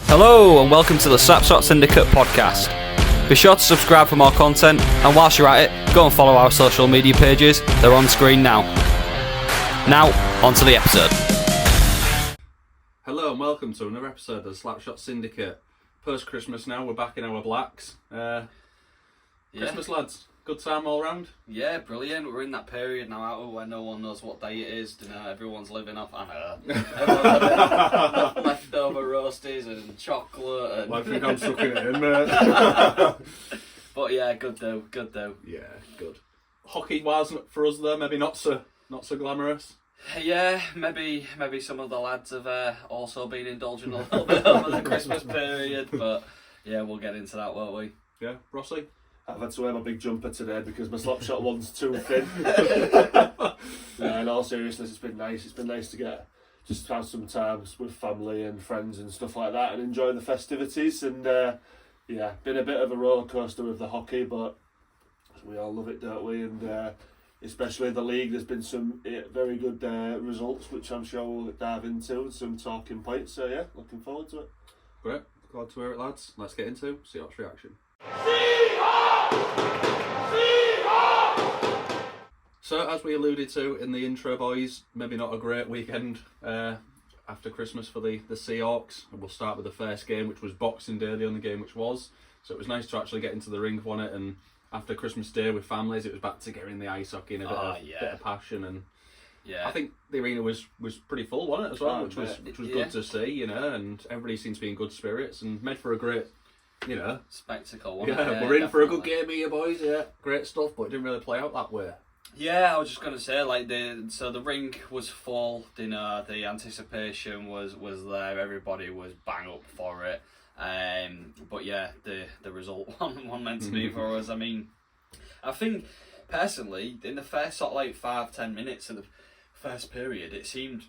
Hello and welcome to the Slapshot Syndicate podcast. Be sure to subscribe for more content, and whilst you're at it, go and follow our social media pages. They're on screen now. Now, on to the episode. Hello and welcome to another episode of the Slapshot Syndicate. Post-Christmas now, we're back in our blacks. Christmas lads, good time all round? Yeah, brilliant. We're in that period now out where no one knows what day it is. You know, everyone's living off leftover roasties and chocolate. And... Well, I think I'm sucking it in, mate. But yeah, good though. Yeah, good. Hockey-wise for us though, maybe not so glamorous. Yeah, maybe some of the lads have also been indulging a little bit over the Christmas period, but yeah, we'll get into that, won't we? Yeah, Rossy? I've had to wear my big jumper today because my Slapshot one's too thin. In all seriousness, it's been nice. It's been nice to just have some time with family and friends and stuff like that and enjoy the festivities. And yeah, been a bit of a roller coaster with the hockey, but we all love it, don't we? And especially the league, there's been some very good results, which I'm sure we'll dive into, and some talking points. So yeah, looking forward to it. Great, glad to hear it, lads. Let's get into Seahawks reaction. So, as we alluded to in the intro, boys, maybe not a great weekend after Christmas for the Seahawks. And we'll start with the first game, which was Boxing Day, the only game which was. So it was nice to actually get into the rink on it, and after Christmas Day with families, it was back to getting the ice hockey and a bit of passion. And yeah, I think the arena was pretty full, wasn't it, as well, which was good to see, you know, and everybody seems to be in good spirits and made for a great, you know, spectacle. Yeah, we're in for a good game here, boys. Yeah, great stuff, but it didn't really play out that way. Yeah, I was just gonna say, like, the rink was full. You know, the anticipation was there. Everybody was bang up for it. But yeah, the result wasn't meant to be for us. I mean, I think personally, in the first sort of like 5-10 minutes of the first period, it seemed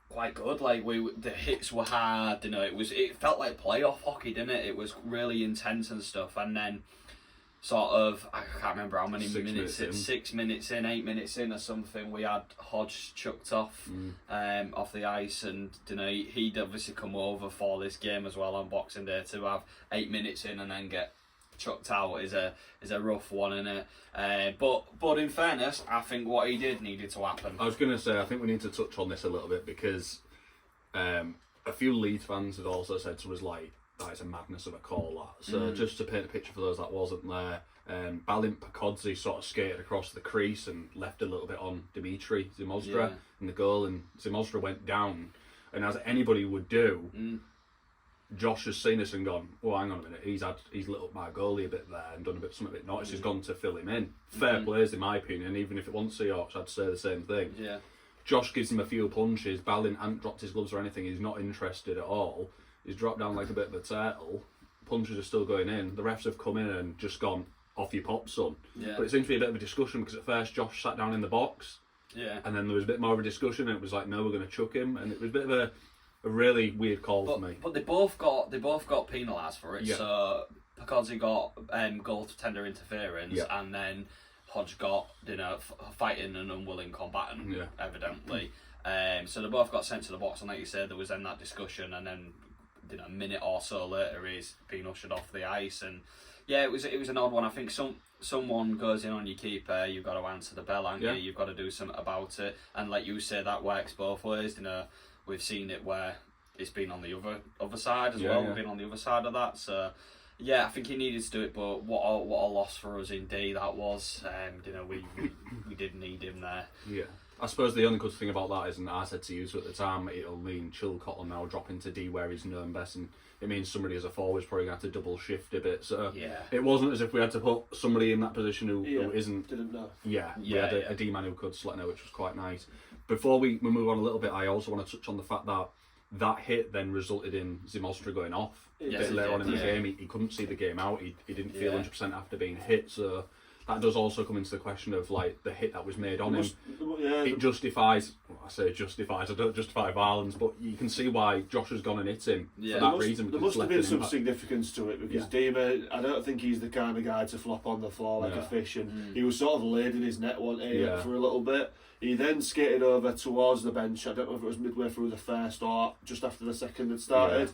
quite good. Like the hits were hard. You know, it felt like playoff hockey, didn't it? It was really intense and stuff. And then sort of, I can't remember how many minutes 6 minutes in, 8 minutes in or something, we had Hodge chucked off off the ice, and you know, he'd obviously come over for this game as well on Boxing Day. To have 8 minutes in and then get chucked out is a rough one, innit? But in fairness, I think what he did needed to happen. I was going to say, I think we need to touch on this a little bit because a few Leeds fans had also said to us, like, that is a madness of a call, that. So just to paint a picture for those that wasn't there, Balint Pakodzi sort of skated across the crease and left a little bit on Dimitri Zimostra in the goal, and Zimostra went down, and as anybody would do, Josh has seen this and gone, oh, hang on a minute, he's lit up my goalie a bit there and done something a bit naughty. He's gone to fill him in. Fair plays, in my opinion. Even if it wasn't Seahawks, I'd say the same thing. Yeah. Josh gives him a few punches. Balint hadn't dropped his gloves or anything. He's not interested at all. He's dropped down like a bit of a turtle. Punches are still going in. The refs have come in and just gone, off your pop, son. Yeah. But it seems to be a bit of a discussion because at first Josh sat down in the box. Yeah. And then there was a bit more of a discussion, and it was like, no, we're going to chuck him. And it was a bit of a really weird call for me. But they both got penalised for it. Yeah. So Pakodzi got goaltender interference, and then Hodge got, you know, fighting an unwilling combatant, evidently. So they both got sent to the box, and like you said, there was then that discussion, and then, you know, a minute or so later he's been ushered off the ice. And yeah, it was an odd one. I think someone goes in on your keeper, you've got to answer the bell, haven't you? You've got to do something about it, and like you say, that works both ways. You know, we've seen it where it's been on the other side as well. We've been on the other side of that. So yeah, I think he needed to do it, but what a loss for us indeed that was. You know, we did need him there. Yeah. I suppose the only good thing about that is, and I said to you at the time, it'll mean Chilcott now dropping to D where he's known best, and it means somebody as a forward is probably going to have to double shift a bit. So it wasn't as if we had to put somebody in that position who isn't. Didn't know. We had a D man who could slot now, which was quite nice. Before we move on a little bit, I also want to touch on the fact that hit then resulted in Zimostra going off a bit later on in the game. He couldn't see the game out. He didn't feel 100% after being hit. So that does also come into the question of, like, the hit that was made on him. It justifies, I say justifies, I don't justify violence, but you can see why Josh has gone and hit him for that reason. There must have been some significance to it, because Dima, I don't think he's the kind of guy to flop on the floor like a fish, and he was sort of laid in his net, wasn't he, for a little bit. He then skated over towards the bench. I don't know if it was midway through the first or just after the second had started.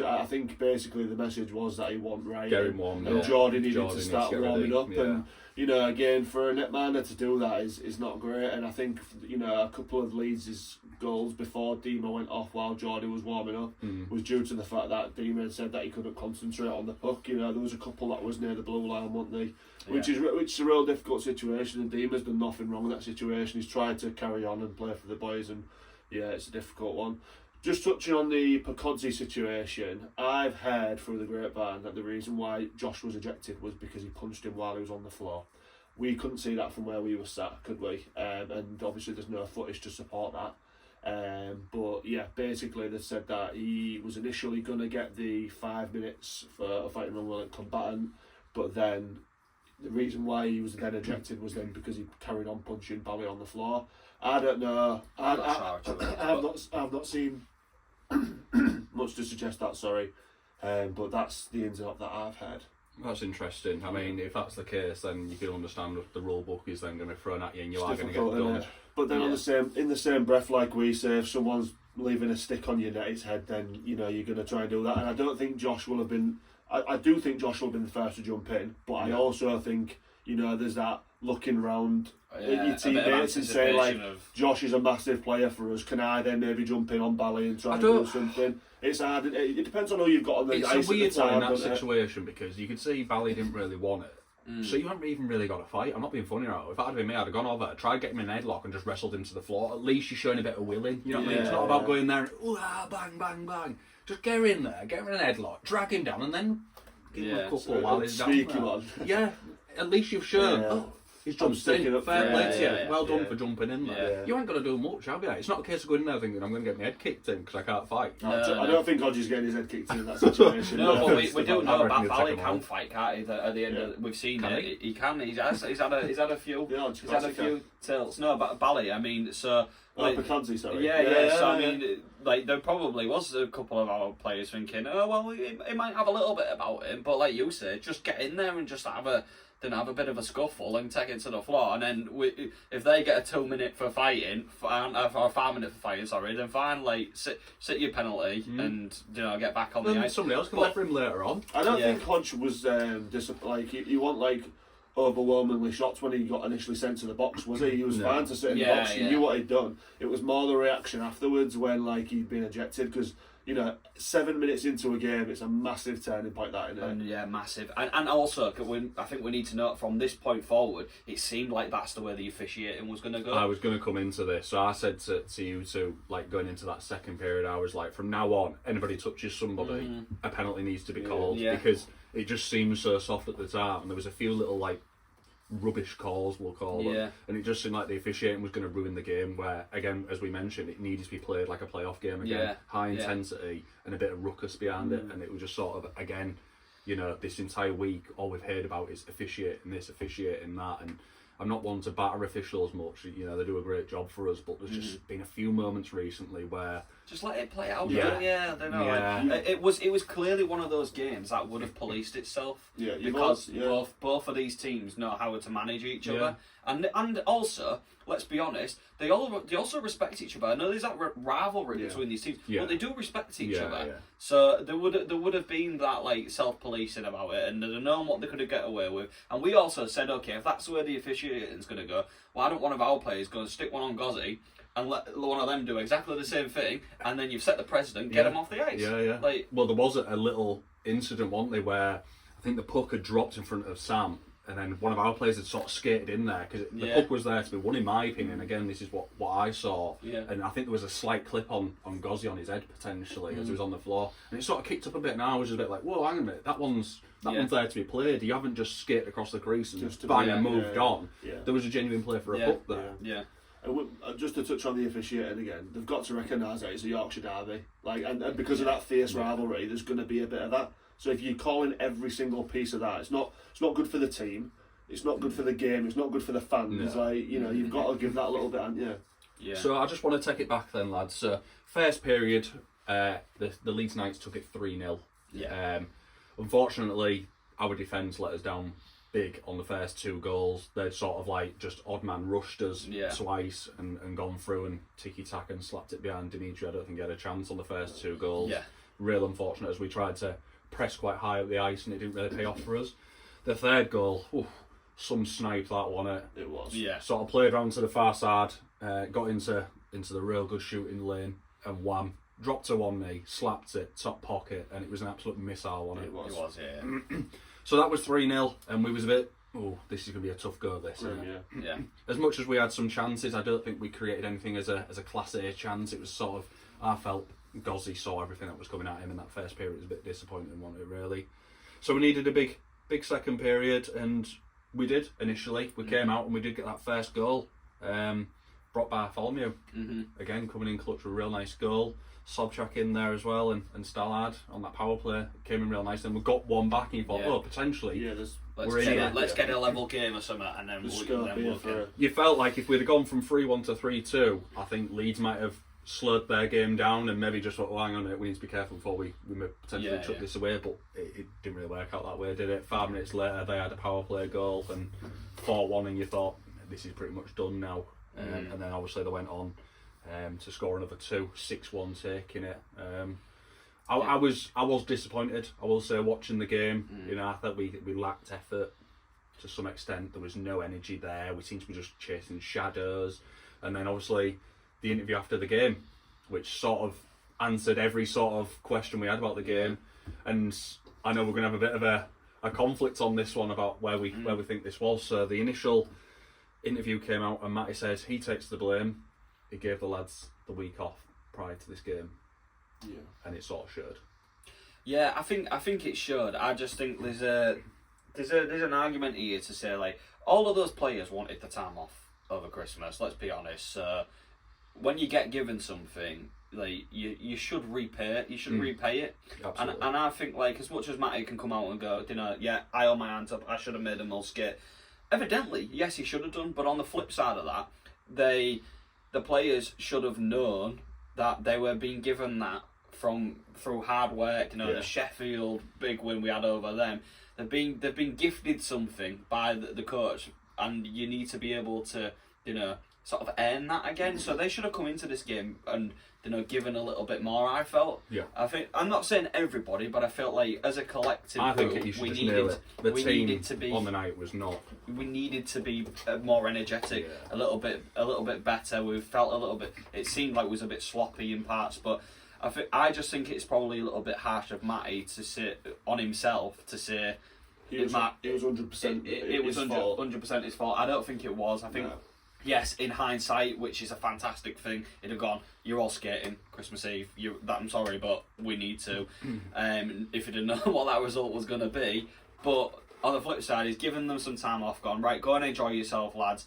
I think basically the message was that he wasn't right. Getting warmed and up. Jordan needed to start warming up. Yeah. And, you know, again, for a netminder to do that is not great. And I think, you know, a couple of Leeds' goals before Dima went off while Jordan was warming up was due to the fact that Dima had said that he couldn't concentrate on the puck. You know, there was a couple that was near the blue line, weren't they? Which is a real difficult situation, and Dima's done nothing wrong in that situation. He's tried to carry on and play for the boys, and yeah, it's a difficult one. Just touching on the Pacozzi situation, I've heard through the grapevine that the reason why Josh was ejected was because he punched him while he was on the floor. We couldn't see that from where we were sat, could we? And obviously there's no footage to support that. But yeah, basically they said that he was initially going to get the 5 minutes for a fighting unwilling combatant, but then the reason why he was then ejected was then because he carried on punching Bally on the floor. I don't know. I've not seen much to suggest that. Sorry, but that's the ins and outs that I've heard. That's interesting. I mean, if that's the case, then you can understand that the rule book is then going to be thrown at you, and you are going to get done. But then in the same breath, like we say, if someone's leaving a stick on your net's head, then you know you're going to try and do that. And I don't think Josh will have been. I do think Josh will have been the first to jump in, but I also think, you know, there's that looking round at your teammates and say like, Josh is a massive player for us. Can I then maybe jump in on Bally and try and do something? It's hard. It depends on who you've got on the ice. It's a weird at the time, one in that situation because you could see Bally didn't really want it. So you haven't even really got a fight. I'm not being funny now. If that had been me, I'd have gone over, tried getting him in a headlock and just wrestled him to the floor. At least you're showing a bit of willing. You know what I mean? It's not about going there and bang, bang, bang. Just get in there, get him in a headlock, drag him down, and then give him a couple while he's down there. Yeah, at least you've shown. He's jumped in. Fair play to you. Well done for jumping in there. You ain't going to do much, have you? It's not a case of going in there thinking I'm going to get my head kicked in because I can't fight. I don't think Hodges getting his head kicked in that situation. No, but we do know about Bally can fight, can't he? At the end, we've seen it. He can. He's had a few. He's had a few tilts. No, but Bally. I mean, so. Pacozzi, sorry. Yeah. So I mean, like there probably was a couple of our players thinking, oh well, it might have a little bit about him, but like you said, just get in there and just have a bit of a scuffle and take it to the floor, and then if they get a 2 minute for fighting, or a 5 minute for fighting, sorry, then fine, like sit your penalty and get back on the ice. Somebody else can let him later on. I don't think Hodge was like you want like overwhelmingly shocked when he got initially sent to the box, was he? He was fine to sit in the box. He knew what he'd done. It was more the reaction afterwards when like he'd been ejected, because 7 minutes into a game, it's a massive turning point, that, isn't it? And yeah, massive. And also, I think we need to note from this point forward, it seemed like that's the way the officiating was going to go. I was going to come into this, so I said to you two, like going into that second period, I was like, from now on, anybody touches somebody, a penalty needs to be called, because it just seemed so soft at the time, and there was a few little like rubbish calls, we'll call them, and it just seemed like the officiating was going to ruin the game, where again, as we mentioned, it needed to be played like a playoff game again, high intensity and a bit of ruckus behind it, and it was just sort of, again, this entire week all we've heard about is officiating this, officiating that, and I'm not one to batter officials much, they do a great job for us, but there's just been a few moments recently where just let it play out. I don't know. Like, it was clearly one of those games that would have policed itself. Because both of these teams know how to manage each other, and also, let's be honest, they also respect each other. I know there's that rivalry between these teams, but they do respect each other. So there would have been that like self-policing about it, and they'd have known what they could get away with. And we also said, okay, if that's where the officiating's going to go, why don't one of our players go and stick one on Gozzi and let one of them do exactly the same thing, and then you've set the precedent, get them off the ice. Like, well, there was a little incident, wasn't there, where I think the puck had dropped in front of Sam, and then one of our players had sort of skated in there, because the puck was there to be won, in my opinion. Again, this is what I saw, and I think there was a slight clip on Gozzi on his head, potentially, as he was on the floor, and it sort of kicked up a bit, and I was just a bit like, whoa, hang on a minute, that one's there to be played. You haven't just skated across the crease and just bang and moved on. There was a genuine play for a puck there. Just to touch on the officiating again, they've got to recognise that it's a Yorkshire derby, and because of that fierce rivalry, there's going to be a bit of that. So if you call in every single piece of that, it's not good for the team, it's not good for the game, it's not good for the fans. You've got to give that a little bit. So I just want to take it back then, lads. So first period, the Leeds Knights took it 3-0. Unfortunately, our defence let us down big on the first 2 goals. They'd sort of like just odd man rushed us twice and gone through and ticky-tack and slapped it behind Dimitri. I don't think he had a chance on the first 2 goals. Yeah. Real unfortunate, as we tried to press quite high up the ice and it didn't really pay off for us. The third goal, some snipe that one. It was. Yeah. Sort of played round to the far side, got into the real good shooting lane, and wham, dropped to one knee, slapped it, top pocket, and it was an absolute missile, wasn't it? It was, yeah. So that was 3-0, and we was a bit, this is going to be a tough go, this, isn't it? Yeah. As much as we had some chances, I don't think we created anything as a Class A chance. It was sort of, I felt Gozzi saw everything that was coming at him in that first period. It was a bit disappointing, wasn't it, really? So we needed a big second period, and we did initially. We came out and we did get that first goal, brought by Bartholomew. Again, coming in clutch with a real nice goal. Sobchak in there as well, and Stallard on that power play came in real nice. And we got one back, and you thought, potentially, let's get a level game or something, and then we'll go. You felt like if we'd have gone from 3-1 to 3-2, I think Leeds might have slowed their game down and maybe just thought, hang on a minute, we need to be careful before we may potentially chuck this away. But it didn't really work out that way, did it? 5 minutes later, they had a power play goal and 4-1, and you thought, this is pretty much done now. And then obviously they went on to score another 2, 6-1 taking it. I was disappointed, I will say, watching the game. I thought we lacked effort to some extent. There was no energy there. We seemed to be just chasing shadows. And then obviously the interview after the game, which sort of answered every sort of question we had about the game. And I know we're going to have a bit of a conflict on this one about where we think this was. So the initial interview came out and Matty says he takes the blame. He gave the lads the week off prior to this game, and it sort of showed. Yeah, I think it showed. I just think there's an argument here to say, like, all of those players wanted the time off over Christmas. Let's be honest. When you get given something, like you should repay it. You should repay it. Absolutely. And I think, like, as much as Matty can come out and go, I hold my hands up. I should have made a more skate. Evidently, yes, he should have done. But on the flip side of that, the players should have known that they were being given that through hard work. The Sheffield big win we had over them. They've been gifted something by the coach, and you need to be able to sort of earn that again. So they should have come into this game and given a little bit more. I felt. Yeah. I think I'm not saying everybody, but I felt like as a collective, I think you should just nail it. The team needed to be on the night was not. We needed to be more energetic, a little bit better. We felt a little bit. It seemed like it was a bit sloppy in parts, but I just think it's probably a little bit harsh of Matty to say on himself to say. It was 100%. It was 100% his fault. I don't think it was. I think. No. Yes, in hindsight, which is a fantastic thing, it'd have gone, you're all skating Christmas Eve. I'm sorry, but we need to. If you didn't know what that result was going to be. But on the flip side, he's given them some time off, gone, right, go and enjoy yourself, lads.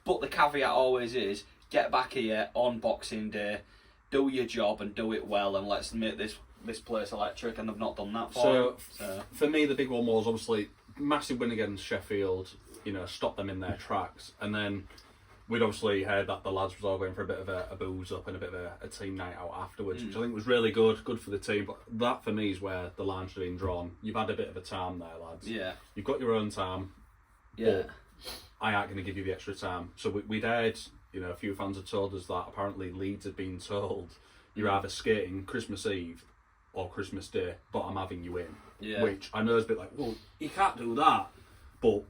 But the caveat always is, get back here on Boxing Day, do your job and do it well, and let's make this place electric, and they've not done that for him. So for me, the big one was obviously massive win against Sheffield, stopped them in their tracks, and then we'd obviously heard that the lads was all going for a bit of a booze up and a bit of a team night out afterwards, which I think was really good for the team. But that for me is where the line should have been drawn. You've had a bit of a time there, lads. Yeah. You've got your own time. Yeah. But I aren't going to give you the extra time. So we'd heard, a few fans had told us that apparently Leeds had been told you're either skating Christmas Eve or Christmas Day, but I'm having you in. Yeah. Which I know is a bit like, well, you can't do that. But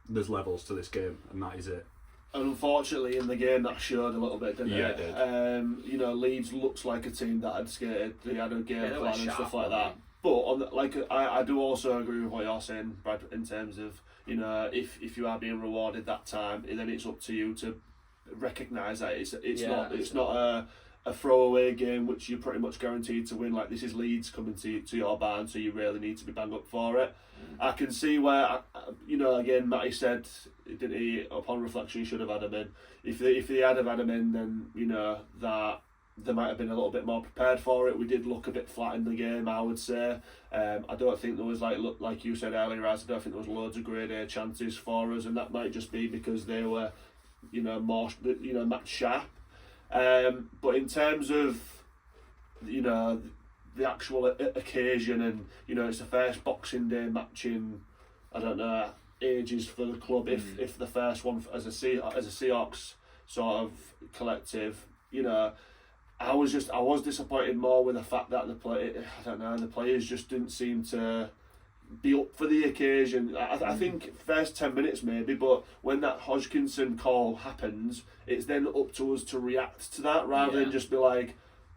there's levels to this game, and that is it. And unfortunately, in the game, that showed a little bit, didn't it? Yeah, it did. Leeds looks like a team that had skated, they had a game plan and stuff like that. But I do also agree with what you're saying, Brad, in terms of if you are being rewarded that time, then it's up to you to recognise that it's not a throwaway game which you're pretty much guaranteed to win. Like, this is Leeds coming to your barn, so you really need to be bang up for it. I can see where again Matty said, didn't he, upon reflection, he should have had him in. If they had had him in, then that they might have been a little bit more prepared for it. We did look a bit flat in the game, I would say. I don't think there was like you said earlier, I don't think there was loads of grade A chances for us, and that might just be because they were more match sharp. But in terms of the actual occasion, and it's the first Boxing Day match in, I don't know, ages for the club. If the first one as a Seahawks sort of collective, you know, I was disappointed more with the fact that the players just didn't seem to be up for the occasion. I think first 10 minutes maybe, but when that Hodgkinson call happens, it's then up to us to react to that rather than just be like,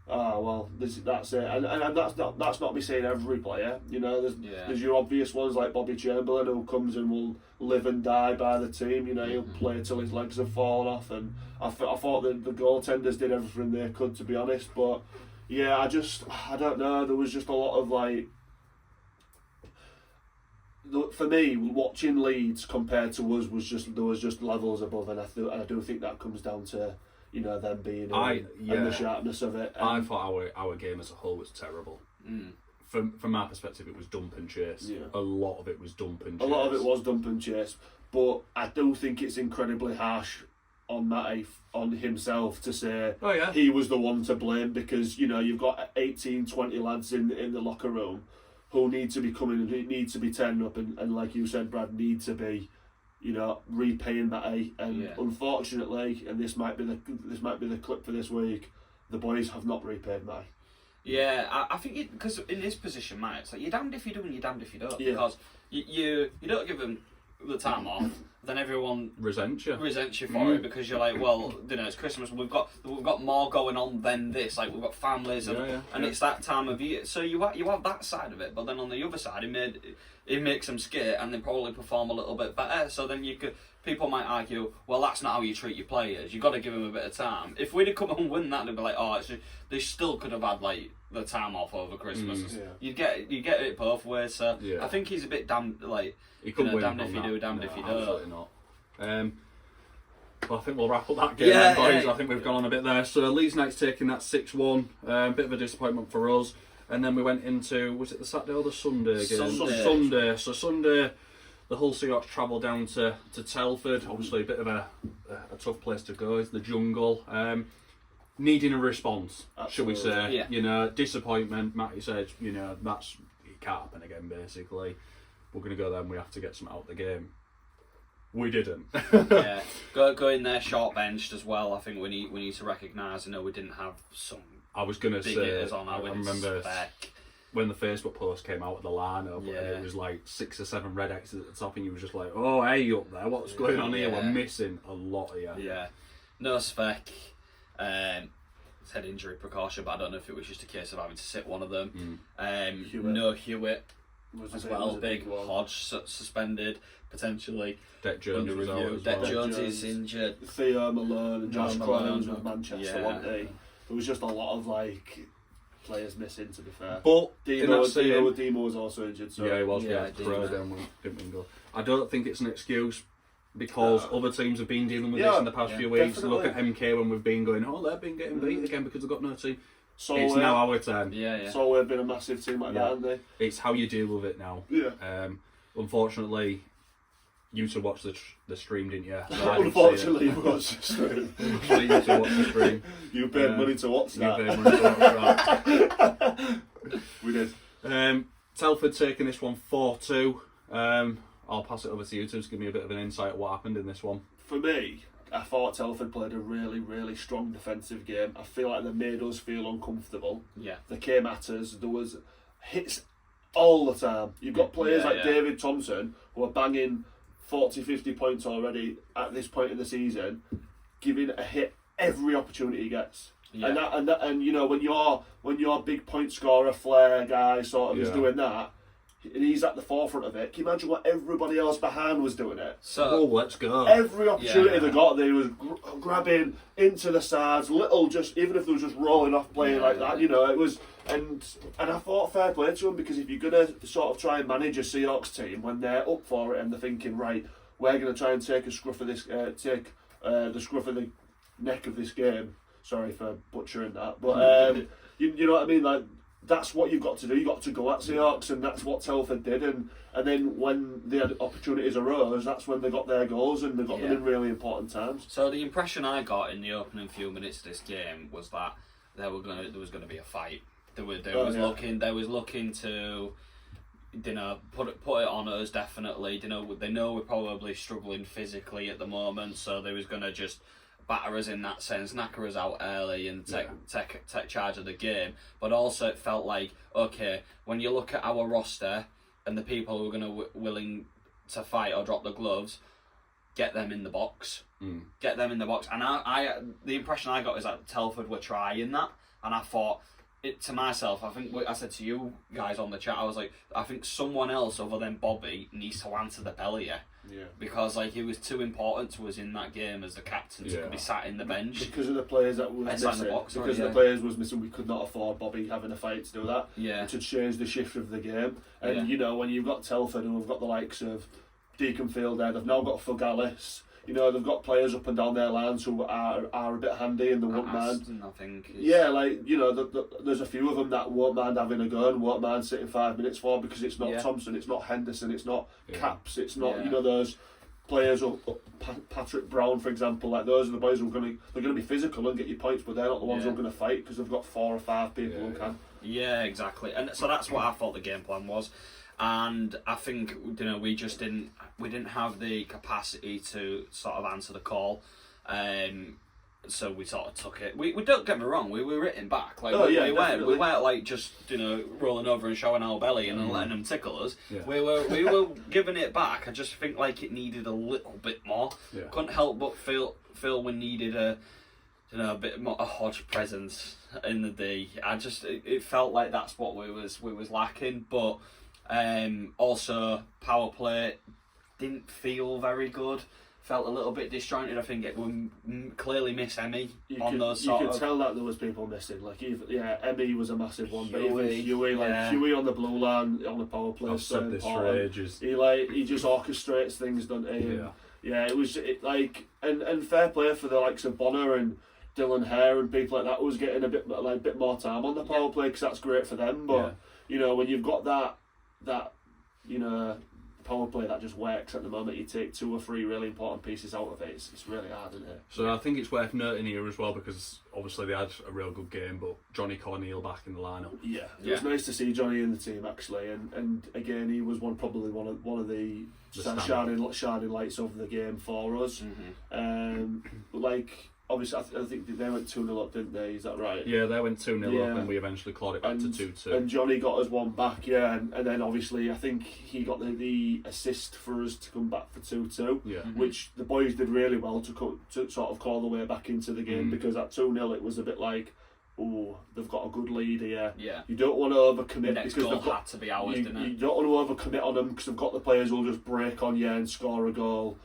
oh well, that's it. And that's not me saying every player. You know, there's your obvious ones like Bobby Chamberlain, who comes and will live and die by the team. You know, he'll play till his legs have fallen off. And I thought that the goaltenders did everything they could, to be honest. But yeah, I don't know. There was just a lot of like. For me, watching Leeds compared to us there was just levels above, and I do think that comes down to, you know, them being and the sharpness of it. I thought our game as a whole was terrible. From my perspective, it was dump and chase. Yeah. A lot of it was dump and chase. A lot of it was dump and chase, but I do think it's incredibly harsh on himself to say he was the one to blame, because, you know, you've got 18, 20 lads in the locker room who need to be coming and need to be turning up and like you said, Brad, need to be, you know, repaying that unfortunately, and this might be the clip for this week, the boys have not repaid Mai. Yeah, I think because in this position, Mai, it's like you're damned if you do and you're damned if you don't, because you don't give them the time off, then everyone resents you for it, because you're like, well, you know, it's Christmas, we've got more going on than this, like we've got families and it's that time of year, so you have that side of it, but then on the other side it makes them skate and they probably perform a little bit better, so then people might argue, well, that's not how you treat your players, you've got to give them a bit of time. If we'd have come and win that, they'd be like, oh, they still could have had like the time off over Christmas. You get it both ways, so I think he's a bit damned, like, you know, damned if you do, damned if you don't. Absolutely not. Well, I think we'll wrap up that game then, boys. I think we've gone on a bit there. So Leeds United's taking that 6-1, bit of a disappointment for us. And then we went into, was it the Saturday or the Sunday game? Sunday. So Sunday, the Hull Seahawks travelled down to Telford. Obviously a bit of a tough place to go. It's the jungle. Needing a response, shall we say. Yeah. You know, disappointment. Matty said, you know, it can't happen again, basically. We're going to go there and we have to get something out of the game. We didn't. Go in there short benched as well. I think we need to recognise. You know, we didn't have some. I was going to say. I remember when the Facebook post came out with the lineup, and it was like 6 or 7 red X's at the top, and you was just like, "Oh, hey, up there, what's going on here? We're missing a lot here." Yeah, no spec. Said injury precaution, but I don't know if it was just a case of having to sit one of them. No Hewitt. As well, big Hodge suspended, potentially. Deck Jones under review. Jones is injured. Theo Malone and Josh Cronin with Manchester, weren't they? There was just a lot of like players missing, to be fair. But Demo was also injured. So. Yeah, he was. Didn't go. I don't think it's an excuse, because other teams have been dealing with this in the past few weeks. Definitely. Look at MK when we've been going, they've been getting beat again because they've got no team. So it's now our turn. So we've been a massive team like that, haven't they? It's how you deal with it now. Yeah. Unfortunately, you two watched the stream, didn't you? Unfortunately, you watched the stream. Unfortunately, you two watched the stream. You paid money to watch that. You paid money to watch that. We did. Telford taking this one 4-2. I'll pass it over to you two to give me a bit of an insight of what happened in this one. For me, I thought Telford played a really, really strong defensive game. I feel like they made us feel uncomfortable. Yeah. They came at us. There was hits all the time. You've got players like David Thompson who are banging 40, 50 points already at this point in the season, giving a hit every opportunity he gets. Yeah. And you know, when your big point scorer, flair guy sort of is doing that, and he's at the forefront of it. Can you imagine what everybody else behind was doing it? So let's go. Every opportunity they got, they was grabbing into the sides, even if they was just rolling off playing like that, you know, it was. And I thought fair play to them, because if you're gonna sort of try and manage a Seahawks team when they're up for it and they're thinking, right, we're gonna try and take a scruff of this, the scruff of the neck of this game. Sorry for butchering that, but you know what I mean, like. That's what you've got to do. You've got to go at Seahawks, and that's what Telford did. And then when the opportunities arose, that's when they got their goals, and they got them in really important times. So the impression I got in the opening few minutes of this game was that there was going to be a fight. They was looking to put it on us definitely. They know we're probably struggling physically at the moment, so they was gonna just batter us in that sense, knacker us out early and take charge of the game. But also it felt like, okay, when you look at our roster and the people who are gonna willing to fight or drop the gloves, get them in the box. Get them in the box. And I the impression I got is that Telford were trying that, and I thought to myself, I think I said to you guys on the chat, I was like, I think someone else other than Bobby needs to answer the bell here. Yeah. Because he was too important to us in that game as the captain to be sat in the bench. Because of the players that were missing. The players was missing, we could not afford Bobby having a fight to do that. Yeah. To change the shift of the game. And when you've got Telford, who have got the likes of Deaconfield there, they've now got Fugalis. They've got players up and down their lines who are a bit handy and they won't mind. I think. There's a few of them that won't mind having a go and won't mind sitting 5 minutes for, because it's not Thompson, it's not Henderson, it's not Caps, it's not those players. Patrick Brown, for example, like those are the boys who are going to be physical and get you points, but they're not the ones who are going to fight because they've got 4 or 5 people who can. Yeah, exactly. And so that's what I thought the game plan was. And I think we didn't have the capacity to sort of answer the call, so we sort of took it. We don't get me wrong, we were written back. Like we weren't like just rolling over and showing our belly and letting them tickle us. Yeah. We were giving it back. I just think like it needed a little bit more. Yeah. Couldn't help but feel we needed a bit more a Hodge presence in the D. It felt like that's what we was lacking, but. Also, power play didn't feel very good. Felt a little bit disjointed. I think we clearly missed Emmy on those sort of... You could tell that there was people missing. Like, Emmy was a massive one, but even Huey on the blue line on the power play. I've said this for ages. He just orchestrates things, doesn't he? It was and fair play for the likes of Bonner and Dylan Hare and people like that who was getting a bit more time on the power play, because that's great for them. But when you've got that power play that just works at the moment, you take 2 or 3 really important pieces out of it. It's really hard, isn't it? So I think it's worth noting here as well, because obviously they had a real good game, but Johnny Corneal back in the lineup. Yeah, it was nice to see Johnny in the team actually, and again he was probably one of the shining lights of the game for us. Obviously, I think they went 2-0 up, didn't they? Is that right? Yeah, they went 2-0 up, and we eventually clawed it back to 2-2. And Johnny got us one back, and then obviously I think he got the assist for us to come back for 2-2, which the boys did really well to sort of claw the way back into the game, because at 2-0 it was a bit like, oh, they've got a good lead here. Yeah. You don't want to overcommit, the next because goal had to be ours, didn't it? You don't want to overcommit on them, because they've got the players who'll just break on you and score a goal.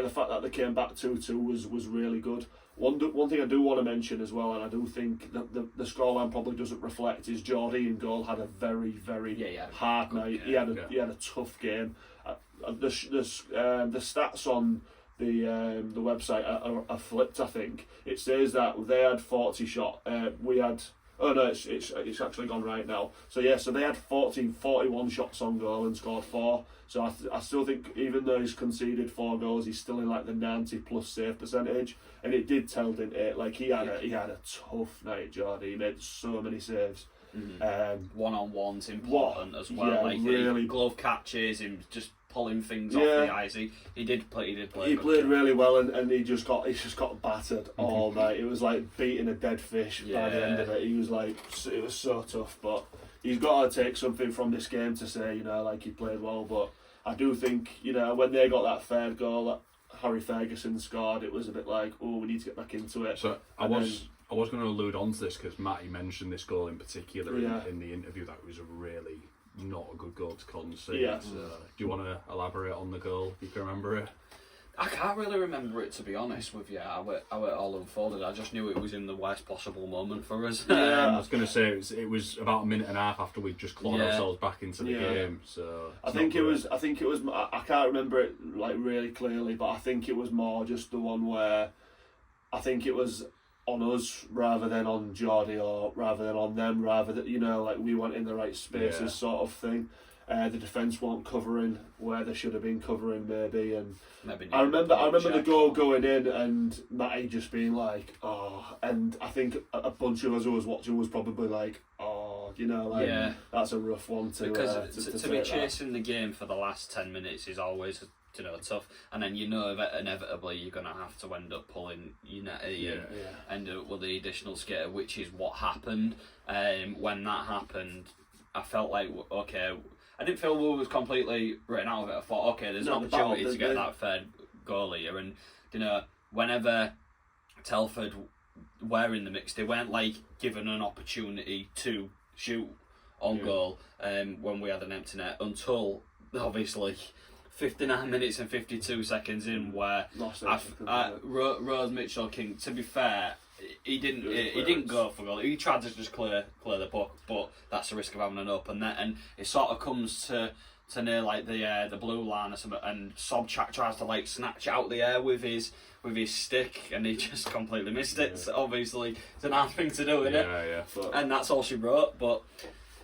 The fact that they came back 2-2 was really good. One thing I do want to mention as well, and I do think that the scoreline probably doesn't reflect, is Geordie in goal had a very, very hard night. He had a tough game. The stats on the website are flipped. I think it says that they had 40 shot. We had. Oh no, it's actually gone right now. So they had 41 shots on goal and scored 4. So I still think, even though he's conceded 4 goals, he's still in like the 90+ save percentage. And it did tell, didn't it? Like he had a tough night, Geordie. He made so many saves. One-on-one's important as well. Yeah, really, glove catches, him just pulling things off the ice. He did play. He played really well, and he just got battered all night. It was like beating a dead fish by the end of it. He was like, it was so tough. But he's got to take something from this game to say, he played well. But I do think, when they got that third goal that Harry Ferguson scored, it was a bit like, oh, we need to get back into it. So I was going to allude on to this, because Matty mentioned this goal in particular in the interview, that it was a really not a good goal to concede. Yeah. Do you want to elaborate on the goal? You can remember it? I can't really remember it, to be honest with you, how it all unfolded. I just knew it was in the worst possible moment for us. I was going to say it was about a minute and a half after we'd just clawed ourselves back into the game. So I think it was. I can't remember it like really clearly, but I think it was more just the one where I think it was on us rather than on Geordie, or rather than on them, rather than we weren't in the right spaces, sort of thing. The defence weren't covering where they should have been covering, maybe. And I remember the goal going in and Matty just being like, oh, and I think a bunch of us who was watching was probably like, oh, dog. You know, like that's a rough one to because to be take chasing the game for the last 10 minutes is always tough, and then that inevitably you're gonna have to end up pulling Unity and end up with the additional skater, which is what happened. When that happened, I felt like I didn't feel we was completely written out of it. I thought there's an opportunity to get that third goal here, and whenever Telford were in the mix, they weren't like given an opportunity to shoot on goal when we had an empty net until obviously 59 minutes and 52 seconds in, where Rose Mitchell-King, to be fair, he didn't go for goal. He tried to just clear the puck, but that's the risk of having an open net, and it sort of comes to near like the blue line or something, and Sobchak tries to like snatch out the air with his stick, and he just completely missed it. So obviously it's an hard thing to do, isn't it? And that's all she wrote. But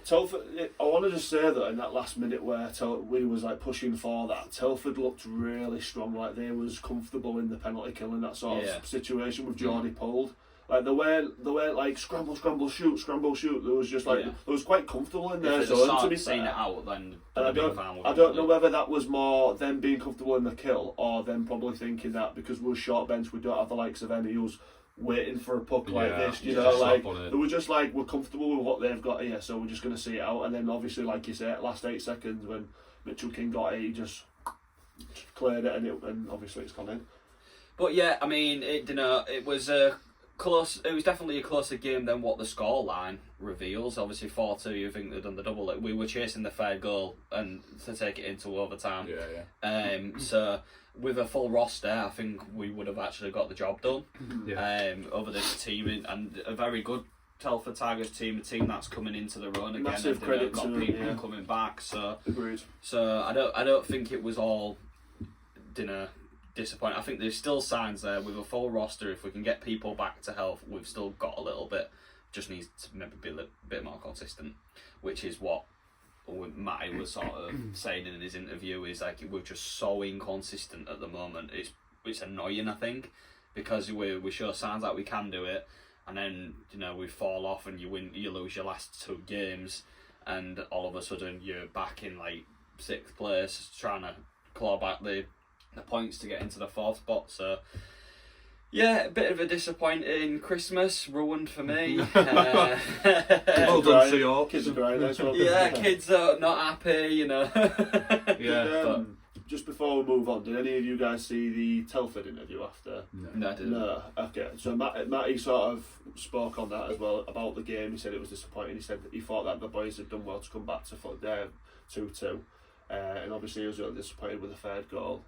Telford, I want to just say that in that last minute where we was like pushing for that, Telford looked really strong, like they was comfortable in the penalty kill in that sort of situation with Geordie pulled. Like they weren't like scramble, shoot. There was just like they was quite comfortable in their zone. To be fair, it out, then I don't know whether that was more them being comfortable in the kill or them probably thinking that because we're short bench, we don't have the likes of any who's waiting for a puck like this. They were just like, we're comfortable with what they've got here, so we're just going to see it out. And then obviously, like you said, last 8 seconds when Mitchell-King got it, he just cleared it, and obviously it's gone in. But yeah, I mean, it was close. It was definitely a closer game than what the scoreline reveals. Obviously 4-2, you think they'd done the double. We were chasing the third goal and to take it into overtime. So with a full roster, I think we would have actually got the job done over this team, and a very good Telford Tigers team, a team that's coming into the run again. Massive credit to them, people coming back. So agreed. So I don't think it was all disappointing. I think there's still signs there with a full roster. If we can get people back to health, we've still got a little bit. Just needs to maybe be a bit more consistent, which is what Matty was sort of saying in his interview. Is like we're just so inconsistent at the moment. It's annoying, I think, because we show signs that we can do it, and then we fall off and you lose your last 2 games, and all of a sudden you're back in like 6th place trying to claw back the points to get into the 4th spot. So yeah, a bit of a disappointing Christmas, ruined for me. Well done, Seahawks. Kids are crying. Yeah, kids are not happy, Yeah. Just before we move on, did any of you guys see the Telford interview after? No, I didn't. No. Okay, so Matty sort of spoke on that as well about the game. He said it was disappointing. He said that he thought that the boys had done well to come back to 2-2, and obviously he was really disappointed with the 3rd goal.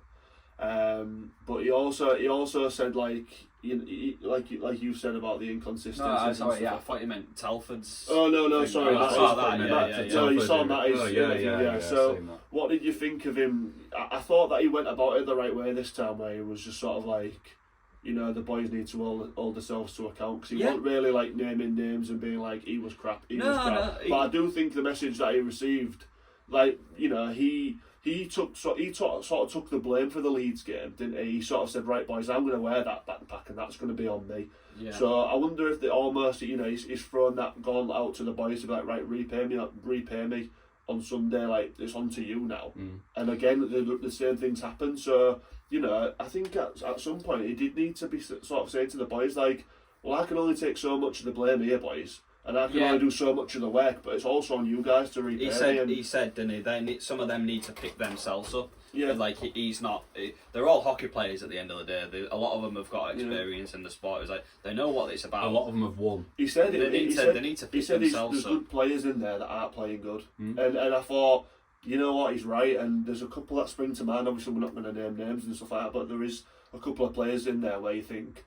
But he also said like you said about the inconsistency. No, sorry, I thought you meant Telford's. Oh no, sorry. I saw that. No, you saw Matty's. So what did you think of him? I thought that he went about it the right way this time, where he was just sort of like, the boys need to hold themselves to account, because he wasn't really like naming names and being like he was crap. But I do think the message that he received, like he sort of took the blame for the Leeds game, didn't he? He sort of said, right boys, I'm going to wear that backpack and that's going to be on me. Yeah. So I wonder if they almost, he's thrown that gauntlet out to the boys to be like, right, repay me on Sunday, like it's on to you now. And again, the same things happen. So, I think at some point he did need to be sort of saying to the boys like, well, I can only take so much of the blame here, boys. And I can only do so much of the work, but it's also on you guys to repay. He said, didn't he? Some of them need to pick themselves up. Yeah. Like he's not. They're all hockey players at the end of the day. A lot of them have got experience in the sport. It's like they know what it's about. A lot of them have won. He said they need to pick themselves there's up. good players in there that aren't playing good, and I thought, you know what, he's right. And there's a couple that spring to mind. Obviously, we're not going to name names and stuff like that, but there is a couple of players in there where you think.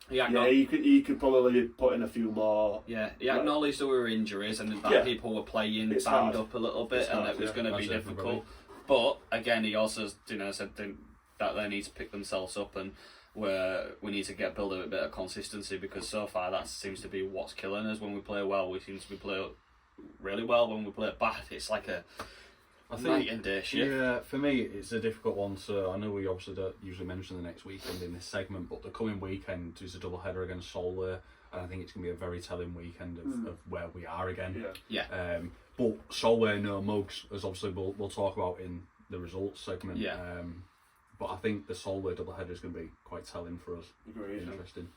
He could probably put in a few more. Yeah, he acknowledged there were injuries and that people were playing banged up a little bit, and it was going to be difficult. But again, he also said that they need to pick themselves up, and we need to build a bit of consistency, because so far that seems to be what's killing us. When we play well, we seem to be play really well. When we play bad, it's like I think, night and day shift. Yeah, for me it's a difficult one. So I know we obviously don't usually mention the next weekend in this segment, but the coming weekend is a double header against Solway, and I think it's going to be a very telling weekend of where we are again. Yeah. But Solway no mugs, as obviously we'll talk about in the results segment. Yeah. But I think the Solway double header is going to be quite telling for us. Interesting.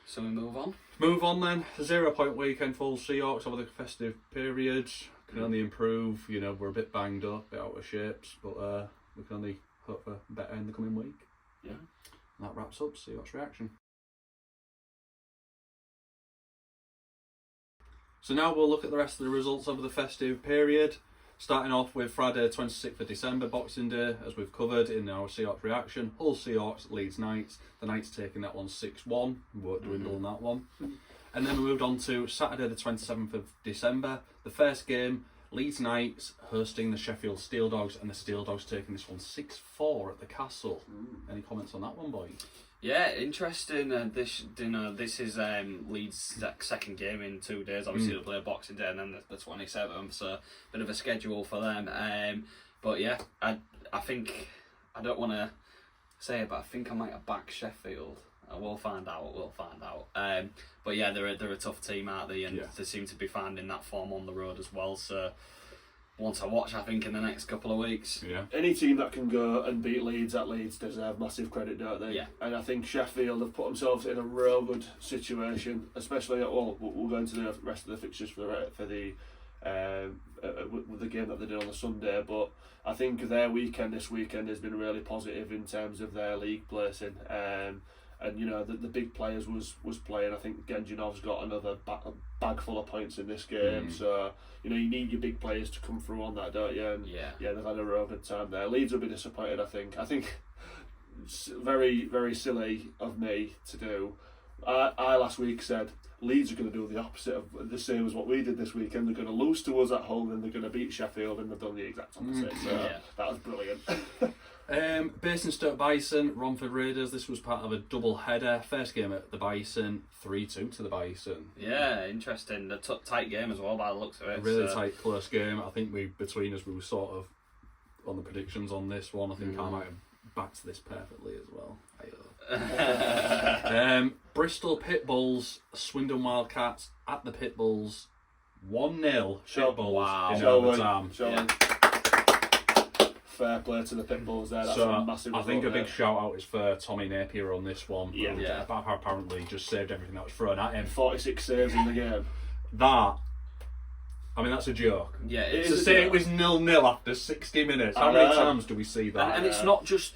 So we move on. Move on then. 0 point weekend for Hull Seahawks over the festive period. Can only improve. You know, we're a bit banged up, a bit out of shapes, but we can only hope for better in the coming week. Yeah. And that wraps up Seahawks reaction. So now we'll look at the rest of the results over the festive period. Starting off with Friday 26th of December, Boxing Day, as we've covered in our Seahawks reaction. Hull Seahawks, Leeds Knights. The Knights taking that one 6-1. We won't dwindle on that one. And then we moved on to Saturday the 27th of December. The first game, Leeds Knights hosting the Sheffield Steel Dogs, and the Steel Dogs taking this one 6-4 at the Castle. Any comments on that one, boy? Yeah, interesting. This is Leeds' second game in 2 days. Obviously, they'll play a Boxing Day and then the 27th, so a bit of a schedule for them. But yeah, I think, I don't want to say it, but I think I might have backed Sheffield. We'll find out. But yeah, they're a tough team, aren't they? And they seem to be finding that form on the road as well. So one to watch, I think, in the next couple of weeks. Yeah. Any team that can go and beat Leeds at Leeds deserve massive credit, don't they? Yeah. And I think Sheffield have put themselves in a real good situation, especially we'll go into the rest of the fixtures for the with the game that they did on the Sunday. But I think their weekend this weekend has been really positive in terms of their league placing. And you know the big players was playing. I think Genjinov's got another bag full of points in this game. So you know you need your big players to come through on that, don't you? And they've had a real good time there. Leeds will be disappointed. I think it's very, very silly of me to do. I last week said Leeds are going to do the opposite of the same as what we did this weekend. They're going to lose to us at home and they're going to beat Sheffield, and they've done the exact opposite. So that was brilliant. Basingstoke Bison, Romford Raiders. This was part of a double header. First game at the Bison, 3-2 to the Bison. Yeah, interesting. A tight game as well by the looks of it. A really tight, close game. I think between us we were sort of on the predictions on this one. I think I might have backed this perfectly as well. Bristol Pitbulls, Swindon Wildcats at the Pitbulls, 1-0. Pitbulls in overtime. Fair play to the Pitbulls there. That's so a massive I think a big there. shout out is for Tommy Napier on this one. Yeah. Apparently just saved everything that was thrown at him. 46 saves in the game. That's a joke. Yeah, To say it was 0-0 after 60 minutes. How many times do we see that? And it's not just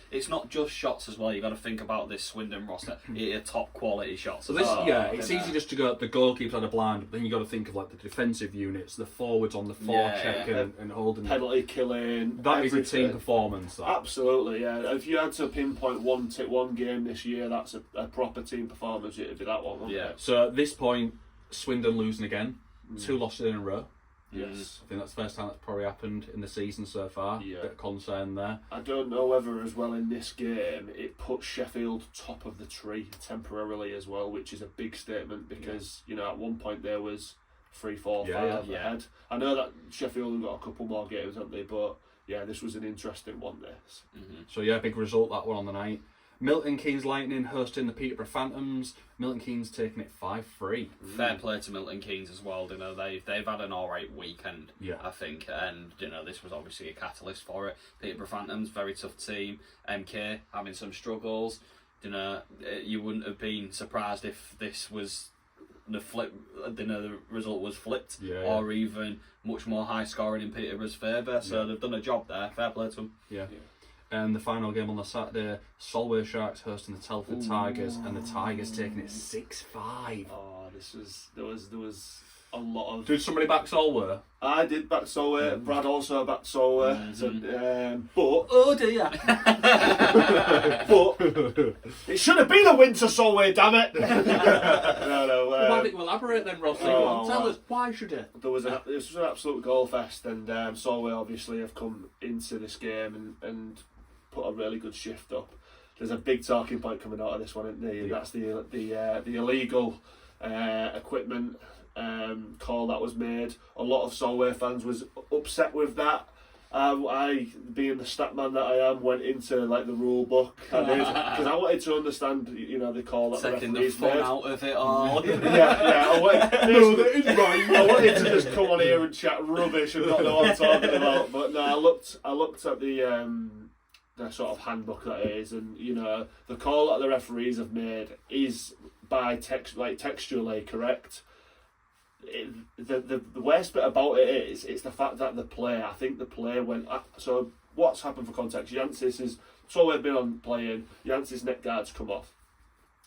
shots as well. You got to think about this Swindon roster. It's top quality shots. So it's easy just to go. The goalkeeper's had a blind, but then you got to think of like the defensive units, the forwards on the forecheck and holding penalty killing. That is a team performance. That. Absolutely, yeah. If you had to pinpoint one game this year, that's a proper team performance. It'd be that one. Wouldn't it? So at this point, Swindon losing again, 2 losses in a row. Yes. I think that's the first time that's probably happened in the season so far. Yeah. Bit of concern there. I don't know whether as well in this game it put Sheffield top of the tree temporarily as well, which is a big statement because you know at one point there was 3, 4, 5 ahead. I know that Sheffield have got a couple more games, haven't they? But yeah, this was an interesting one. This. So yeah, big result that one on the night. Milton Keynes Lightning hosting the Peterborough Phantoms. Milton Keynes taking it 5-3. Fair play to Milton Keynes as well. You know they've had an alright weekend. I think, and you know this was obviously a catalyst for it. Peterborough Phantoms, very tough team. MK having some struggles. You know you wouldn't have been surprised if this was the flip. You know the result was flipped, or even much more high scoring in Peterborough's favour. So they've done a job there. Fair play to them. And the final game on the Saturday, Solway Sharks hosting the Telford Tigers, and the Tigers taking it 6-5. Oh, there was a lot of. Did somebody back Solway? I did back Solway. Brad also backed Solway. But oh dear! but it should have been a win to Solway, damn it! No. Why didn't you elaborate then, Rossy? Tell us why should it? This was an absolute goal fest, and Solway obviously have come into this game and put a really good shift up. There's a big talking point coming out of this one, isn't there? And that's the illegal equipment call that was made. A lot of Solway fans was upset with that. I, being the stat man that I am, went into like the rule book because I wanted to understand, the call that taking the the referees fun made. out of it all. Yeah. I wanted to just come on here and chat rubbish and not know what I'm talking about. But no, I looked at the sort of handbook that it is, and the call that the referees have made is by textually correct. The worst bit about it is it's the fact that I think the play went. So what's happened for context? Jancis is so we've been on playing. Jancis neck guards come off.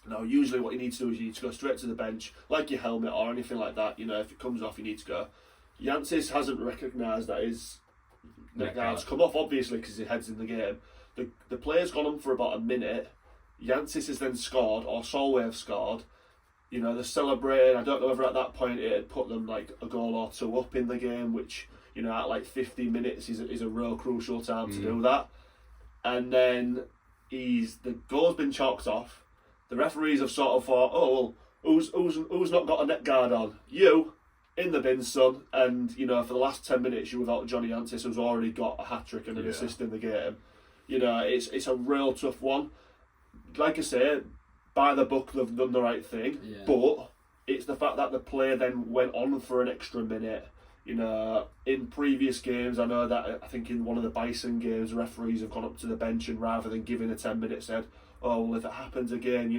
Now usually what you need to do is you need to go straight to the bench, like your helmet or anything like that. If it comes off, you need to go. Jancis hasn't recognised that his neck guards come off, obviously because his head's in the game. The play's gone on for about a minute. Jancis has then scored, or Solway have scored. They're celebrating. I don't know whether at that point it had put them like a goal or two up in the game, which, at like 50 minutes is a real crucial time to do that. And then the goal's been chalked off. The referees have sort of thought, oh, well, who's not got a net guard on? You, in the bin, son. And, for the last 10 minutes, you're without Johnny Jancis, who's already got a hat-trick and an assist in the game. It's a real tough one. Like I say, by the book, they've done the right thing, but it's the fact that the player then went on for an extra minute. In previous games, I know that I think in one of the Bison games, referees have gone up to the bench and rather than giving a 10-minute said, oh, well, if it happens again,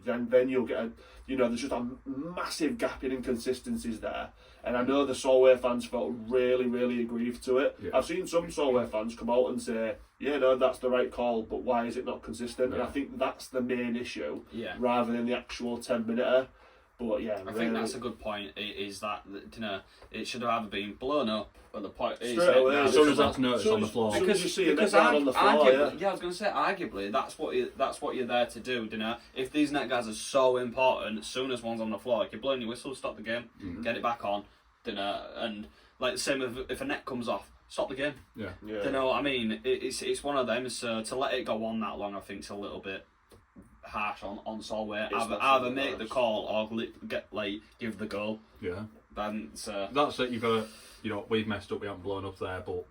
then you'll get there's just a massive gap in inconsistencies there. And I know the Solway fans felt really, really aggrieved to it. Yeah. I've seen some Solway fans come out and say, yeah, no, that's the right call, but why is it not consistent? Yeah. And I think that's the main issue, rather than the actual 10-minute. But yeah, I think that's a good point. Is that it should have either been blown up at the point straight away, as soon as that's noticed on the floor. Because you see a net guard on the floor, arguably, I was going to say, arguably, that's what you're there to do. If these net guards are so important, as soon as one's on the floor, like you're blowing your whistle, stop the game, get it back on, and like the same if a net comes off, stop the game. Yeah. You know what I mean? It's one of them. So to let it go on that long, I think, is a little bit harsh on Solway. Either make the call or give the goal. Yeah. Then that's it. You've got we've messed up. We haven't blown up there, but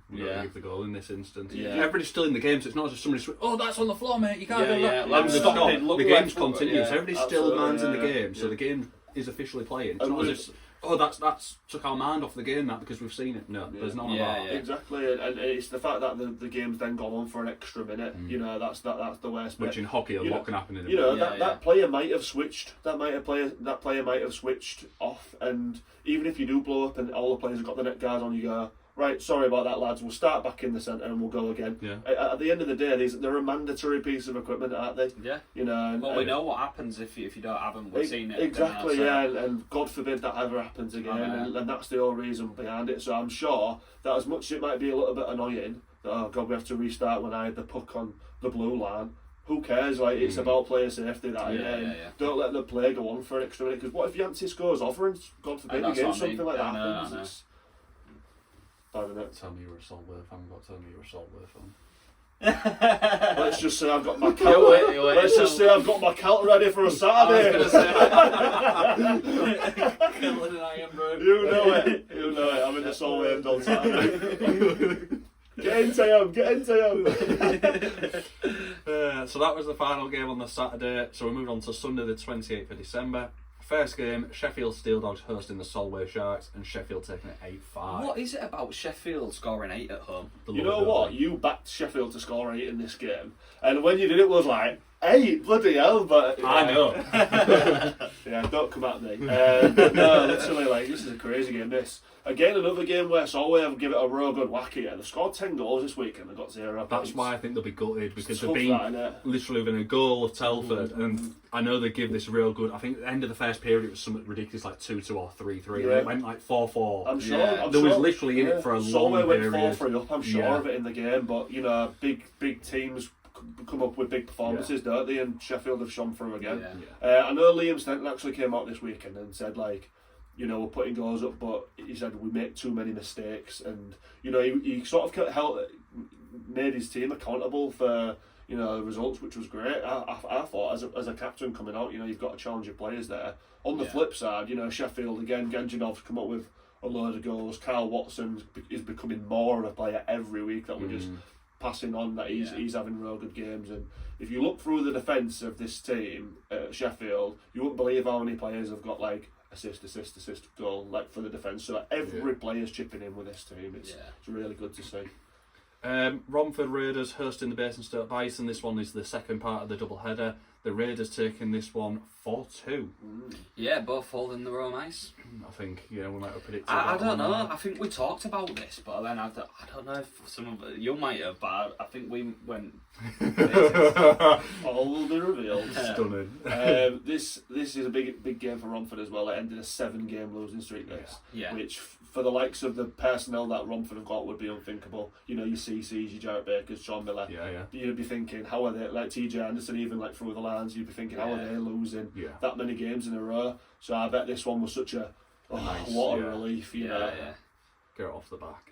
we're going to give the goal in this instance. Yeah. Everybody's still in the game, so it's not just somebody. Oh, that's on the floor, mate. You can't do that. The game's continuous. Everybody's still man's in the game, so the game is officially playing. It's not just that's took our mind off the game because we've seen it. No, there's none of that. Exactly, and it's the fact that the game's then gone on for an extra minute. That's the worst bit. Which in hockey, a lot can happen in that player might have switched. That player might have switched off, and even if you do blow up and all the players have got the net guard on, you go, right, sorry about that, lads. We'll start back in the centre and we'll go again. Yeah. At the end of the day, they're a mandatory piece of equipment, aren't they? Yeah. Well, we know what happens if you don't have them. We've seen it. Exactly. And God forbid that ever happens again. And that's the whole reason behind it. So I'm sure that as much as it might be a little bit annoying that oh God, we have to restart when I had the puck on the blue line. Who cares? It's about player safety. Don't let the play go on for an extra minute. Because what if Jancis goes over and God forbid again something like that happens? Bad, isn't it? Tell me you're a Solway fan. Got to tell me you're a Solway fan. Let's just say I've got my celt. Let's just say I've got my celt ready for a Saturday. I was going to say, killing an iron, bro. You know it. I'm in the Solway end on Saturday. Get into him. So that was the final game on the Saturday. So we moved on to Sunday, the 28th of December. First game, Sheffield Steel Dogs hosting the Solway Sharks and Sheffield taking it 8-5. What is it about Sheffield scoring 8 at home? You know what? You backed Sheffield to score 8 in this game. And when you did it was like, 8? Bloody hell. But I know. Yeah, don't come at me. But no, literally, this is a crazy game, this. Again, another game where Solway have given it a real good whack here. They've scored 10 goals this week and they've got 0 points. That's why I think they'll be gutted, because they've been literally within a goal of Telford, and I know they give this real good. I think at the end of the first period it was something ridiculous like 2-2 or 3-3. It went like 4-4. I'm sure. There was literally in it for a long period. Solway went 4-3 up, I'm sure of it in the game, but big teams come up with big performances, don't they? And Sheffield have shone through again. I know Liam Stenton actually came out this weekend and said we're putting goals up, but he said we make too many mistakes, and he sort of made his team accountable for the results, which was great. I thought as a captain coming out, you've got to challenge your players there. On the flip side, Sheffield again, Genjinov's come up with a load of goals. Carl Watson is becoming more of a player every week that we're just passing on, that he's having real good games. And if you look through the defence of this team at Sheffield, you wouldn't believe how many players have got like assist, goal, like for the defence. So every player's chipping in with this team. It's really good to see. Romford Raiders hosting the Basingstoke Bison. This one is the second part of the double header. The Raiders taking this one 4-2. Yeah, both holding their own ice. I think we might have predicted. I don't know. I think we talked about this, but then I don't know if some of it, you might have, but I think we went. All will be revealed. Stunning. This is a big game for Romford as well. It ended a 7-game losing streak. Which for the likes of the personnel that Romford have got would be unthinkable. Your CCs, your Jarrett Bakers, John Miller. You'd be thinking, how are they? Like TJ Anderson, even like through the lines, you'd be thinking, how are they losing that many games in a row? So I bet this one was such a what a relief. You know. Get it off the back.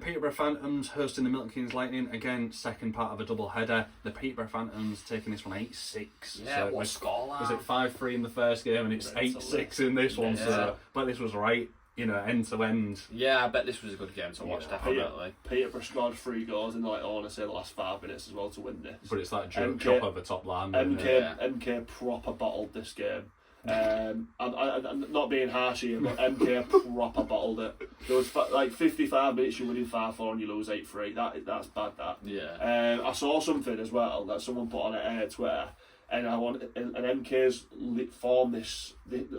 Peterborough Phantoms hosting the Milton Keynes Lightning. Again, second part of a double header. The Peterborough Phantoms taking this one 8-6. Yeah, what scoreline? Was it 5-3 in the first game and it's 8-6 in this one? So, but this was right, end to end. Yeah, I bet this was a good game to watch, definitely. Peterborough scored 3 goals in the last 5 minutes as well to win this. But it's that joke chop over top line. MK proper bottled this game. I'm not being harsh here, but MK proper bottled it. There was like 55 minutes you're winning 5-4 and you lose 8-3. That's bad. I saw something as well that someone put on Twitter, and I want an MK's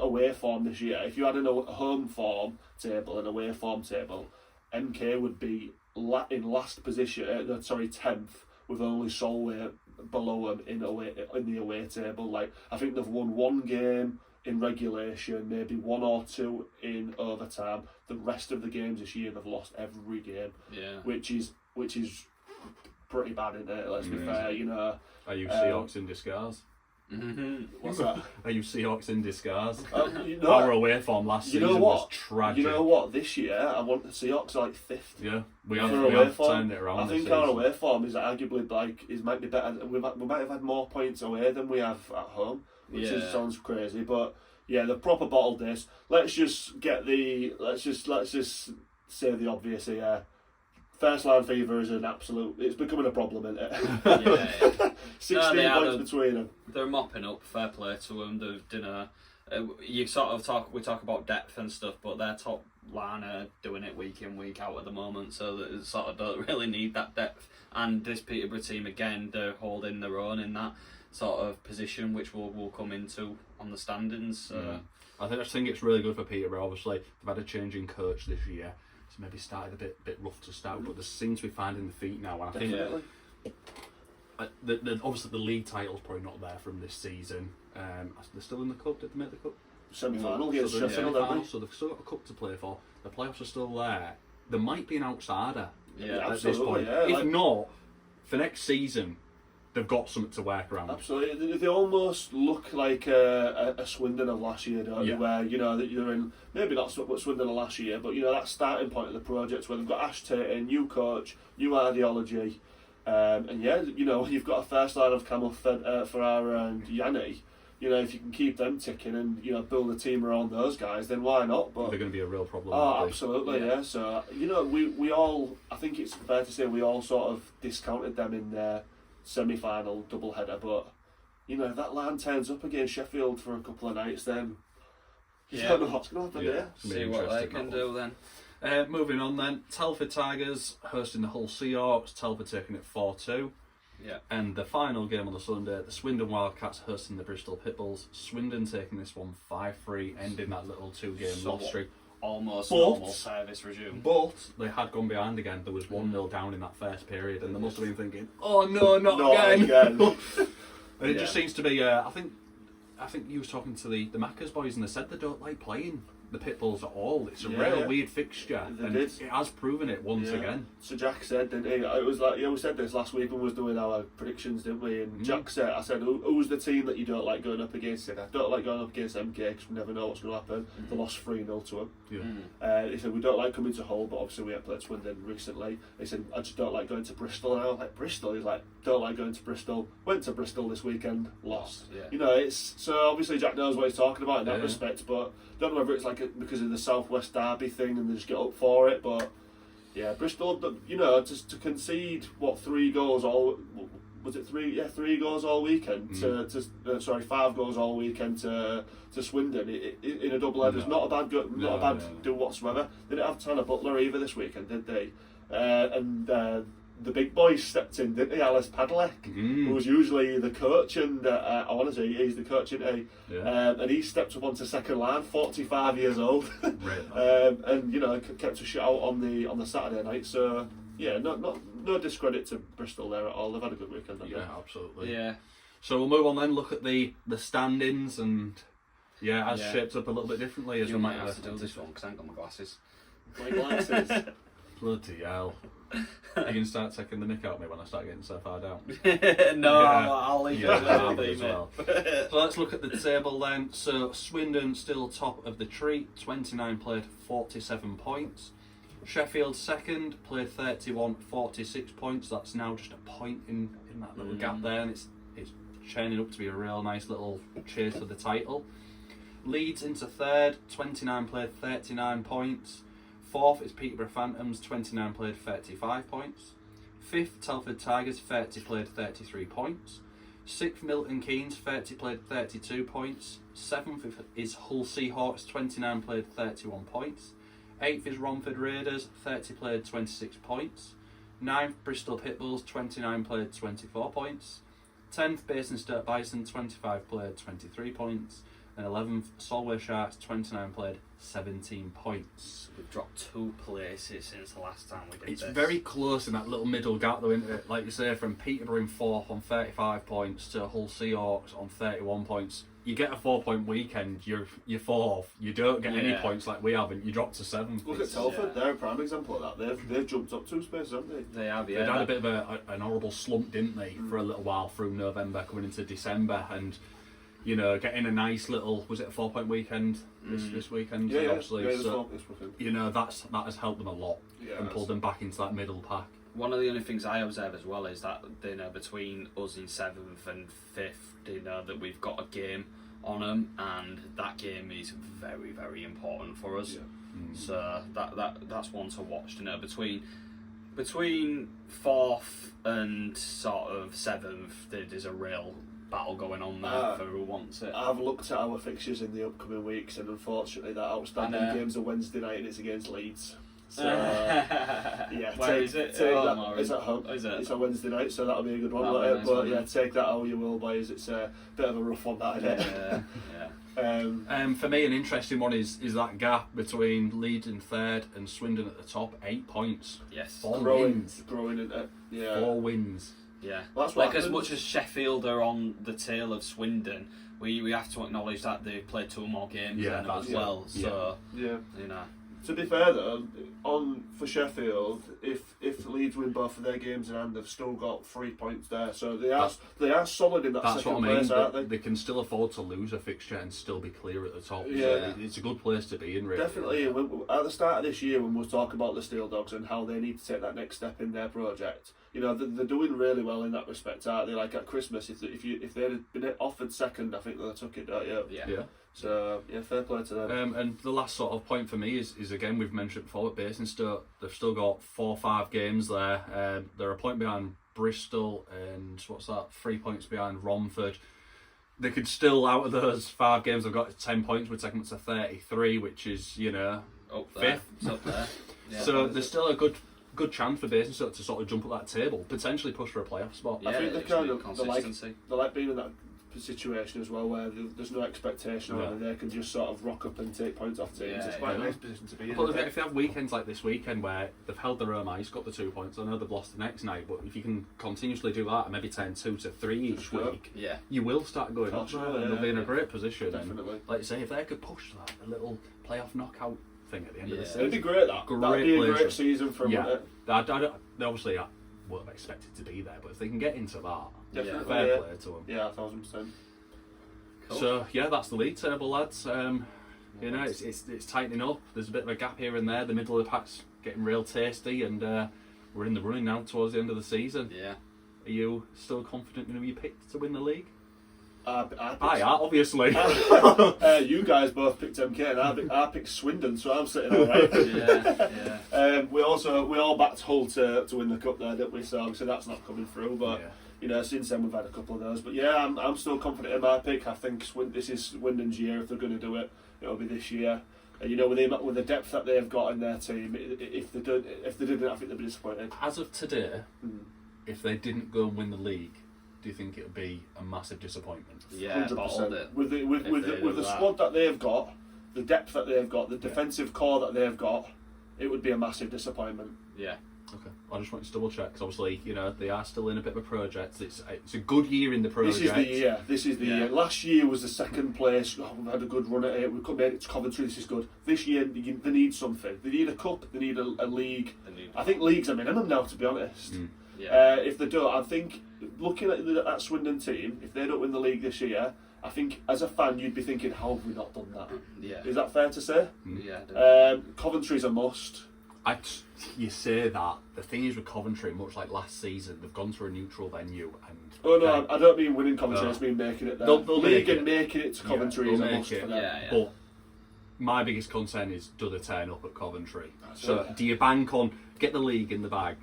away form this year. If you had a home form table and away form table, MK would be in last position. 10th, with only Solway below them in the away table. Like, I think they've won 1 game in regulation, maybe 1 or 2 in overtime. The rest of the games this year they've lost every game. Which is pretty bad, isn't it? Let's be fair. Are you Seahawks in disguise? What's that? Are you Seahawks in disguise? Our away form last season was tragic. You know what? This year, I want the Seahawks like 5th. Yeah, we have turned it around. I think our away form is arguably might be better. We might have had more points away than we have at home, which sounds crazy. But yeah, the proper bottled this. Let's just say the obvious here. First line fever is it's becoming a problem, isn't it? 16 points between them. They're mopping up, fair play to them. We talk about depth and stuff, but their top line are doing it week in, week out at the moment, so that it sort of don't really need that depth. And this Peterborough team, again, they're holding their own in that sort of position, which we'll come into on the standings. I think it's really good for Peterborough. Obviously, they've had a change in coach this year. Maybe started a bit rough to start, but they seem to be finding the feet now. And I think obviously the league title's probably not there from this season. They're still in the cup. Did they make the cup? Semi-final, so they've still got a cup to play for. The playoffs are still there. There might be an outsider at this point. If not, for next season, they've got something to work around. Absolutely, they almost look like a Swindon of last year, don't they? Where that you're in, maybe not Swindon of last year, but that starting point of the project where they've got Ash Tate, new coach, new ideology, and you've got a first line of Camel Ferrara and Yanni. If you can keep them ticking and build a team around those guys, then why not? But they're going to be a real problem. Oh, absolutely, yeah. So we all, I think it's fair to say we all sort of discounted them in their semi-final double header, but if that line turns up against Sheffield for a couple of nights, then you don't know what's going to happen. See what they can do then. Moving on then, Telford Tigers hosting the Hull Seahawks. Telford taking it 4-2. And the final game on the Sunday, the Swindon Wildcats hosting the Bristol Pitbulls. Swindon taking this one 5-3, ending that little 2-game loss streak. Almost normal service resume. But they had gone behind again. There was 1-0 down in that first period, and they must have been thinking, "Oh no, not again!" And it just seems to be. I think you was talking to the Maccas boys, and they said they don't like playing the Pitbulls at all. It's a real weird fixture, and it has proven it once again. So Jack said, didn't he? It was like, we said this last week when we was doing our predictions, didn't we? And Jack said, I said, who's the team that you don't like going up against? He said, I don't like going up against MK because we never know what's going to happen. They lost 3-0 to him. He said, we don't like coming to Hull, but obviously we have played Swindon recently. He said, I just don't like going to Bristol. And I was like, Bristol? He's like, don't like going to Bristol. Went to Bristol this weekend, lost. It's so obviously Jack knows what he's talking about in that respect, but don't know whether it's like because of the Southwest Derby thing, and they just get up for it. But yeah, Bristol, just to concede 3 goals all. Was it 3? Yeah, 3 goals all weekend. 5 goals all weekend to Swindon in a double header is not a bad do whatsoever. They didn't have Tanner Butler either this weekend, did they? The big boys stepped in, didn't they? Alice Padlek, who was usually the coach, and I want to say he's the coach, isn't he? Yeah. And he stepped up onto second line, 45 years old, and kept a shout on the Saturday night. So yeah, no discredit to Bristol there at all. They've had a good weekend. Yeah, absolutely. Yeah. So we'll move on then. Look at the standings, and shaped up a little bit differently as you we might have to do this one because I ain't got my glasses. My glasses. Bloody hell. You can start taking the mick out of me when I start getting so far down. No, I'll leave it as well. So let's look at the table then. So Swindon still top of the tree, 29 played, 47 points. Sheffield second, played 31, 46 points. That's now just a point in that little gap there, and it's chaining up to be a real nice little chase for the title. Leeds into third, 29 played, 39 points. Fourth is Peterborough Phantoms, 29 played, 35 points. Fifth, Telford Tigers, 30 played, 33 points. Sixth, Milton Keynes, 30 played, 32 points. Seventh is Hull Seahawks, 29 played, 31 points. Eighth is Romford Raiders, 30 played, 26 points. Ninth, Bristol Pitbulls, 29 played, 24 points. 10th, Basingstoke Bison, 25 played, 23 points. And 11th, Solway Sharks, 29 played, 17 points. We've dropped 2 places since the last time we did It's this. very close in that little middle gap though, isn't it? Like you say, from Peterborough in 4th on 35 points to Hull Seahawks on 31 points. You get a 4-point weekend, you're 4th. You don't get any points like we haven't. You drop to 7th. Look at Telford, they're a prime example of that. They've jumped up 2 spaces, haven't they? They have, yeah. They'd had a bit of an horrible slump, didn't they, for a little while through November coming into December, and getting a nice little, was it a 4-point weekend this weekend? Yeah, obviously. So, that has helped them a lot and pulled them back into that middle pack. One of the only things I observe as well is that between us in 7th and 5th, that we've got a game on them, and that game is very, very important for us. Yeah. So that's one to watch. Between 4th and sort of 7th, there's a real battle going on there for who wants it. I've looked at our fixtures in the upcoming weeks, and unfortunately that outstanding game's a Wednesday night and it's against Leeds. So where is it? It's at home. Is it? It's on Wednesday night, so that'll be a good one. Take that how you will, boys. It's a bit of a rough one, that, isn't it? For me, an interesting one is that gap between Leeds in 3rd and Swindon at the top. 8 points. Yes. 4 wins. Growing, isn't it? Yeah. 4 wins. Yeah, well, that's like as much as Sheffield are on the tail of Swindon, we have to acknowledge that they've played 2 more games as well. So To be fair though, for Sheffield, if Leeds win both of their games in hand, they've still got 3 points there. So they are solid in that second place, aren't they? They can still afford to lose a fixture and still be clear at the top. Yeah. So it's a good place to be in, really. Definitely. At the start of this year, when we were talking about the Steel Dogs and how they need to take that next step in their project, they're doing really well in that respect, aren't they? Like at Christmas, if they had been offered second, I think they'd have took it, don't you? Yeah. So fair play to them. And the last sort of point for me is again, we've mentioned before with Basingstoke, they've still got 4 or 5 games there. They're a point behind Bristol and 3 points behind Romford. They could still, out of those 5 games, they've got 10 points, would take them to 33, which is up there. 5th. It's up there. Yeah, so there's still a good chance for Basingstoke to sort of jump up that table, potentially push for a playoff spot. Yeah, I think they like being in that situation as well, where there's no expectation on it, and they can just sort of rock up and take points off teams. It's quite a nice position to be in. But if they have weekends like this weekend where they've held their own ice, got the 2 points, I know they've lost the next night, but if you can continuously do that and maybe turn 2 to 3 each week, you will start going up there, and they'll be in a great position. Definitely. And like you say, if they could push that, a little playoff knockout thing at the end of the season, it'd be great. That'd be a great season for them. Obviously, I wouldn't have expected to be there, but if they can get into that, fair play to them. Yeah, 1000%. Cool. So that's the league table, lads. It's tightening up. There's a bit of a gap here and there. The middle of the pack's getting real tasty, and we're in the running now towards the end of the season. Yeah. Are you still confident in who you picked to win the league? Obviously. You guys both picked MK, and I picked Swindon, so I'm sitting all right. Yeah. We all backed Hull to win the cup there, didn't we? So that's not coming through, but. Yeah. You know, since then we've had a couple of those, but yeah, I'm still confident in my pick. I think this is Swindon's year. If they're going to do it, it'll be this year. You know, with the depth that they've got in their team, if they didn't, I think they'd be disappointed. As of today, if they didn't go and win the league, do you think it would be a massive disappointment? Yeah, 100%. With the squad that they've got, the depth that they've got, the defensive core that they've got, it would be a massive disappointment. Yeah. Okay, I just wanted to double check because obviously, you know, they are still in a bit of a project. It's a good year in the project. This is the year. Last year was the second place. We've had a good run at it. We've made it to Coventry. This is good. This year they need something. They need a cup. They need a league. I think league's a minimum now, to be honest. Yeah. If they don't, I think looking at that Swindon team, if they don't win the league this year, I think as a fan you'd be thinking, how have we not done that? Yeah. Is that fair to say? Yeah. Coventry's a must. You say that. The thing is with Coventry, much like last season, they've gone to a neutral venue and... Oh no, I don't mean winning Coventry, I just mean making it there. They'll making it to Coventry is a must it. for them. Yeah. But my biggest concern is, do they turn up at Coventry? So it. do you bank on, get the league in the bag,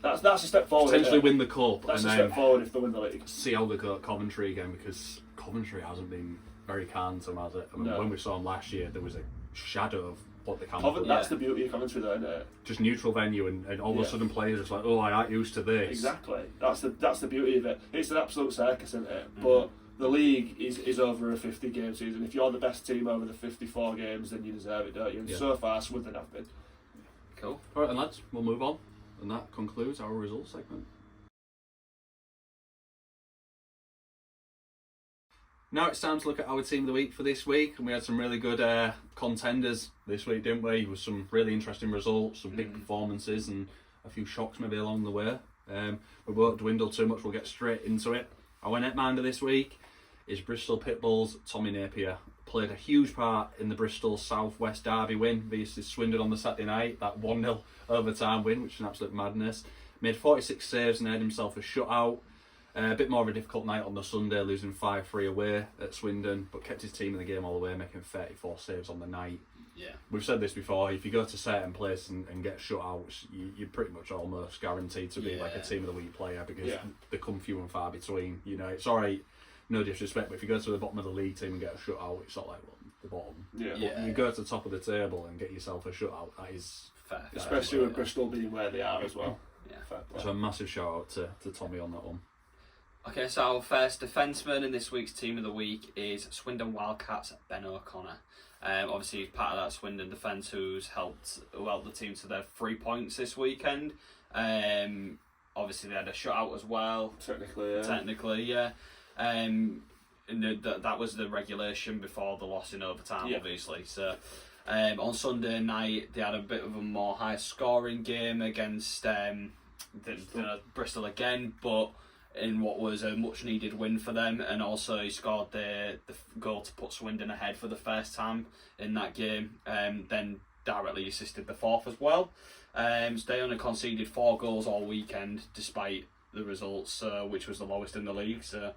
That's a step forward. potentially win the cup, That's and a then step forward if they win the league. see how they go at Coventry again, because Coventry hasn't been very kind to them, has it? I mean, when we saw them last year, there was a shadow of what they can do. That's the beauty of Coventry, though, isn't it? Just neutral venue, and all of a sudden players are just like, oh, I aren't used to this. Exactly. That's the beauty of it. It's an absolute circus, isn't it? But the league is over a 50-game season. If you're the best team over the 54 games, then you deserve it, don't you? And so far, Swindon have been. Cool. All right, and lads, we'll move on, and that concludes our results segment. Now it's time to look at our team of the week for this week, and we had some really good contenders this week, didn't we? With some really interesting results, some big performances, and a few shocks maybe along the way. We won't dwindle too much, we'll get straight into it. Our netminder this week is Bristol Pitbull's Tommy Napier. Played a huge part in the Bristol South West Derby win versus Swindon on the Saturday night, that 1-0 overtime win, which is an absolute madness. Made 46 saves and earned himself a shutout. A bit more of a difficult night on the Sunday, losing 5-3 away at Swindon, but kept his team in the game all the way, making 34 saves on the night. Yeah. We've said this before, if you go to certain places and get shutouts, you're pretty much almost guaranteed to be like a team of the week player, because they come few and far between. You know, it's alright, no disrespect, but if you go to the bottom of the league team and get a shutout, it's not like, well, the bottom. But you go to the top of the table and get yourself a shutout, that is fair. Especially with Bristol being where they are as well. Yeah. Fair play. So a massive shout out to Tommy on that one. Okay, so our first defenceman in this week's team of the week is Swindon Wildcats' Ben O'Connor. Obviously, he's part of that Swindon defence who helped the team to their 3 points this weekend. Obviously, they had a shutout as well. Technically, yeah. And that was the regulation before the loss in overtime, obviously. So on Sunday night, they had a bit of a more high-scoring game against Bristol again, but in what was a much needed win for them, and also he scored the goal to put Swindon ahead for the first time in that game, then directly assisted the fourth as well. So they only conceded 4 goals all weekend despite the results, which was the lowest in the league, so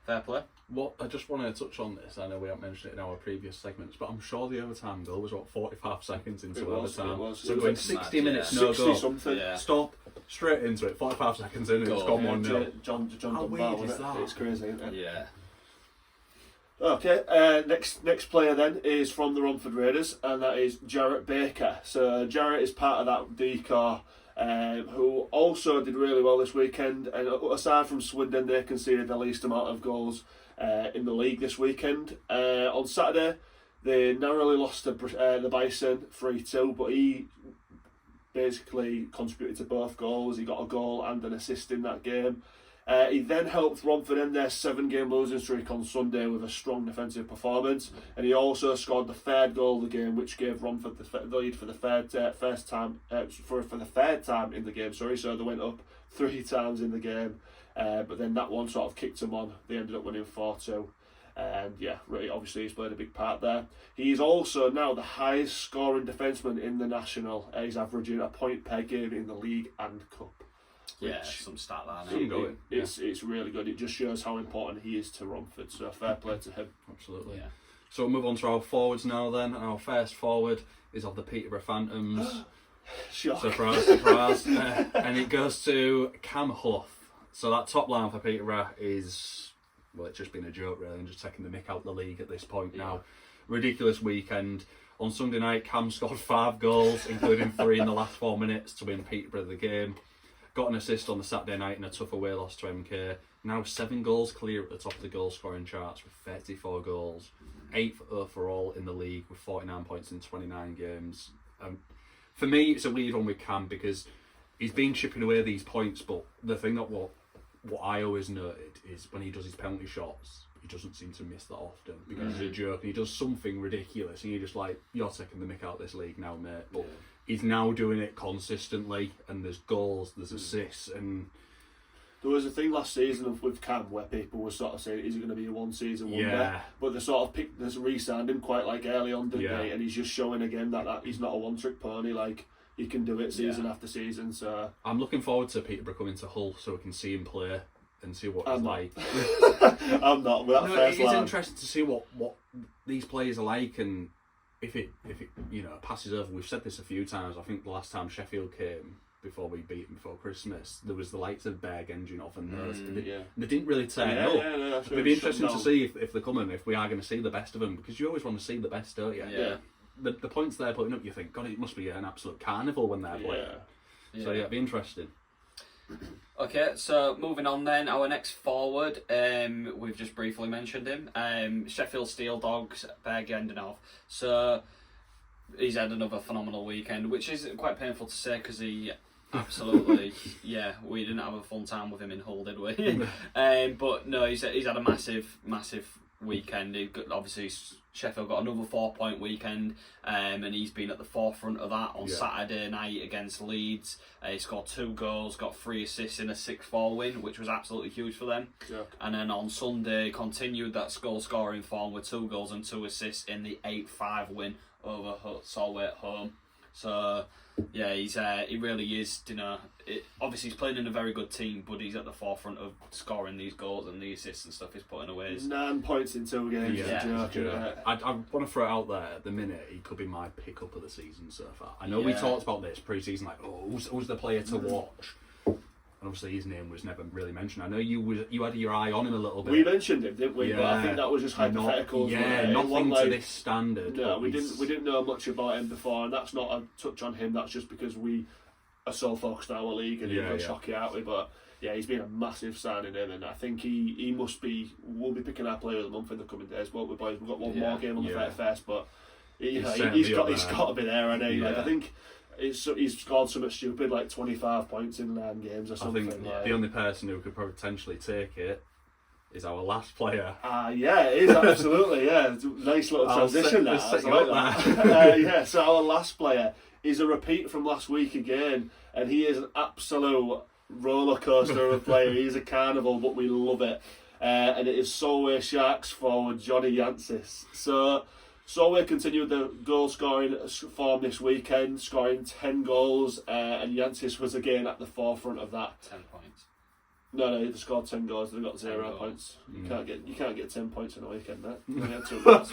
fair play. What I just want to touch on this, I know we haven't mentioned it in our previous segments, but I'm sure the overtime goal was 45 seconds into overtime. So going 60 minutes, no goal. Something. Yeah. Stop, straight into it, 45 seconds in, and it's gone 1-0. John How Dunbar, weird is that? It's crazy, isn't it? Yeah. Okay, next player then is from the Romford Raiders, and that is Jarrett Baker. So Jarrett is part of that decor, who also did really well this weekend, and aside from Swindon, they conceded the least amount of goals in the league this weekend. On Saturday, they narrowly lost to the Bison 3-2, but he basically contributed to both goals. He got a goal and an assist in that game. He then helped Romford end their 7-game losing streak on Sunday with a strong defensive performance, and he also scored the third goal of the game, which gave Romford the lead for the third time in the game. So they went up 3 times in the game, but then that one sort of kicked them on. They ended up winning 4-2. And really, obviously he's played a big part there. He's also now the highest scoring defenceman in the National. He's averaging a point per game in the league and cup. Yeah, some stat line. Some going. It's really good. It just shows how important he is to Romford. So fair play to him. Absolutely. Yeah. So we'll move on to our forwards now then. And our first forward is of the Peterborough Phantoms. Shock. Surprise. And it goes to Cam Huff. So that top line for Peterborough is, well, it's just been a joke really, and just taking the mick out the league at this point now. Ridiculous weekend. On Sunday night, Cam scored 5 goals, including 3 in the last 4 minutes to win Peterborough the game. Got an assist on the Saturday night in a tough away loss to MK. Now 7 goals clear at the top of the goal scoring charts with 34 goals. 8th overall in the league with 49 points in 29 games. For me, it's a weird one with Cam because he's been chipping away these points, but the thing that what I always noted is when he does his penalty shots, he doesn't seem to miss that often because he's a joke and he does something ridiculous and you're just like, you're taking the mick out of this league now, mate. But he's now doing it consistently and there's goals, there's assists, and there was a thing last season with Cam where people were sort of saying, is it going to be a one-season wonder? Yeah. But they sort of picked this, re-signed him quite like early on, didn't Yeah. they? And he's just showing again that he's not a one-trick pony. Like, he can do it season after season. So I'm looking forward to Peterborough coming to Hull so we can see him play and see what he's like. I'm not with that first it's line. interesting to see what these players are like, and if it passes over. We've said this a few times. I think the last time Sheffield came before we beat them before Christmas, there was the likes of Berg engine off and those. They didn't really turn up. No, It'd be interesting to see if they're coming, if we are going to see the best of them, because you always want to see the best, don't you? Yeah. The points they're putting up, you think, God, it must be an absolute carnival when they're playing. So it'd be interesting. Okay, so moving on then, our next forward, we've just briefly mentioned him, Sheffield Steel Dogs, Berg Endenhoff. So he's had another phenomenal weekend, which is quite painful to say because he absolutely, we didn't have a fun time with him in Hull, did we? But no, he's had a massive weekend. Obviously Sheffield got another 4-point weekend, and he's been at the forefront of that on Saturday night against Leeds. He scored 2 goals, got 3 assists in a 6-4 win, which was absolutely huge for them. And then on Sunday continued that goal scoring form with 2 goals and 2 assists in the 8-5 win over Solway at home. So yeah, he really is. Obviously he's playing in a very good team, but he's at the forefront of scoring these goals and the assists and stuff he's putting away. 9 points in 2 games. I want to throw it out there at the minute. He could be my pick up of the season so far. I know we talked about this pre-season, like, who's the player to watch? And obviously his name was never really mentioned. I know you had your eye on him a little bit. We mentioned him, didn't we? Yeah. But I think that was just hypothetical. Nothing to this standard. No, we didn't know much about him before, and that's not a touch on him. That's just because we are so focused on our league and we're shocky, aren't we? But yeah, he's been a massive signing in, and I think he must be. We'll be picking our player of the month in the coming days, won't we, boys? We've got one more game on the 31st, but he's got to be there, hasn't he? Like, I think. He's scored something stupid like 25 points in 9 games or something. I think the only person who could potentially take it is our last player. Yeah, it is absolutely. Yeah, nice little transition. So our last player is a repeat from last week again, and he is an absolute roller coaster of a player. He's a carnival, but we love it. And it is Solway Sharks forward Johnny Yancis. So Solway continued the goal scoring form this weekend, scoring 10 goals, and Yancis was again at the forefront of that. 10 points. No, they scored 10 goals. They got 0 points. You can't get 10 points in a weekend, mate. You had 2 goals.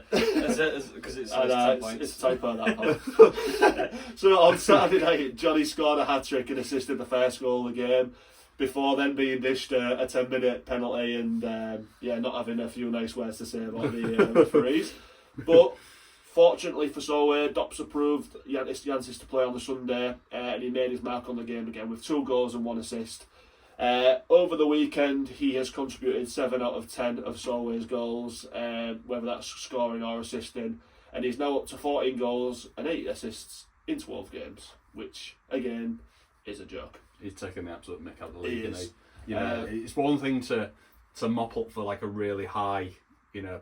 Because it's 10 points. It's a typo, that. So on Saturday night, Johnny scored a hat-trick and assisted the first goal of the game, before then being dished a 10-minute penalty and not having a few nice words to say about the referees. But fortunately for Solway, Dops approved Yancis to play on the Sunday, and he made his mark on the game again with 2 goals and 1 assist. Over the weekend, he has contributed 7 out of 10 of Solway's goals, whether that's scoring or assisting, and he's now up to 14 goals and 8 assists in 12 games, which again is a joke. He's taking the absolute mick out of the league, isn't he? It's one thing to mop up for like a really high,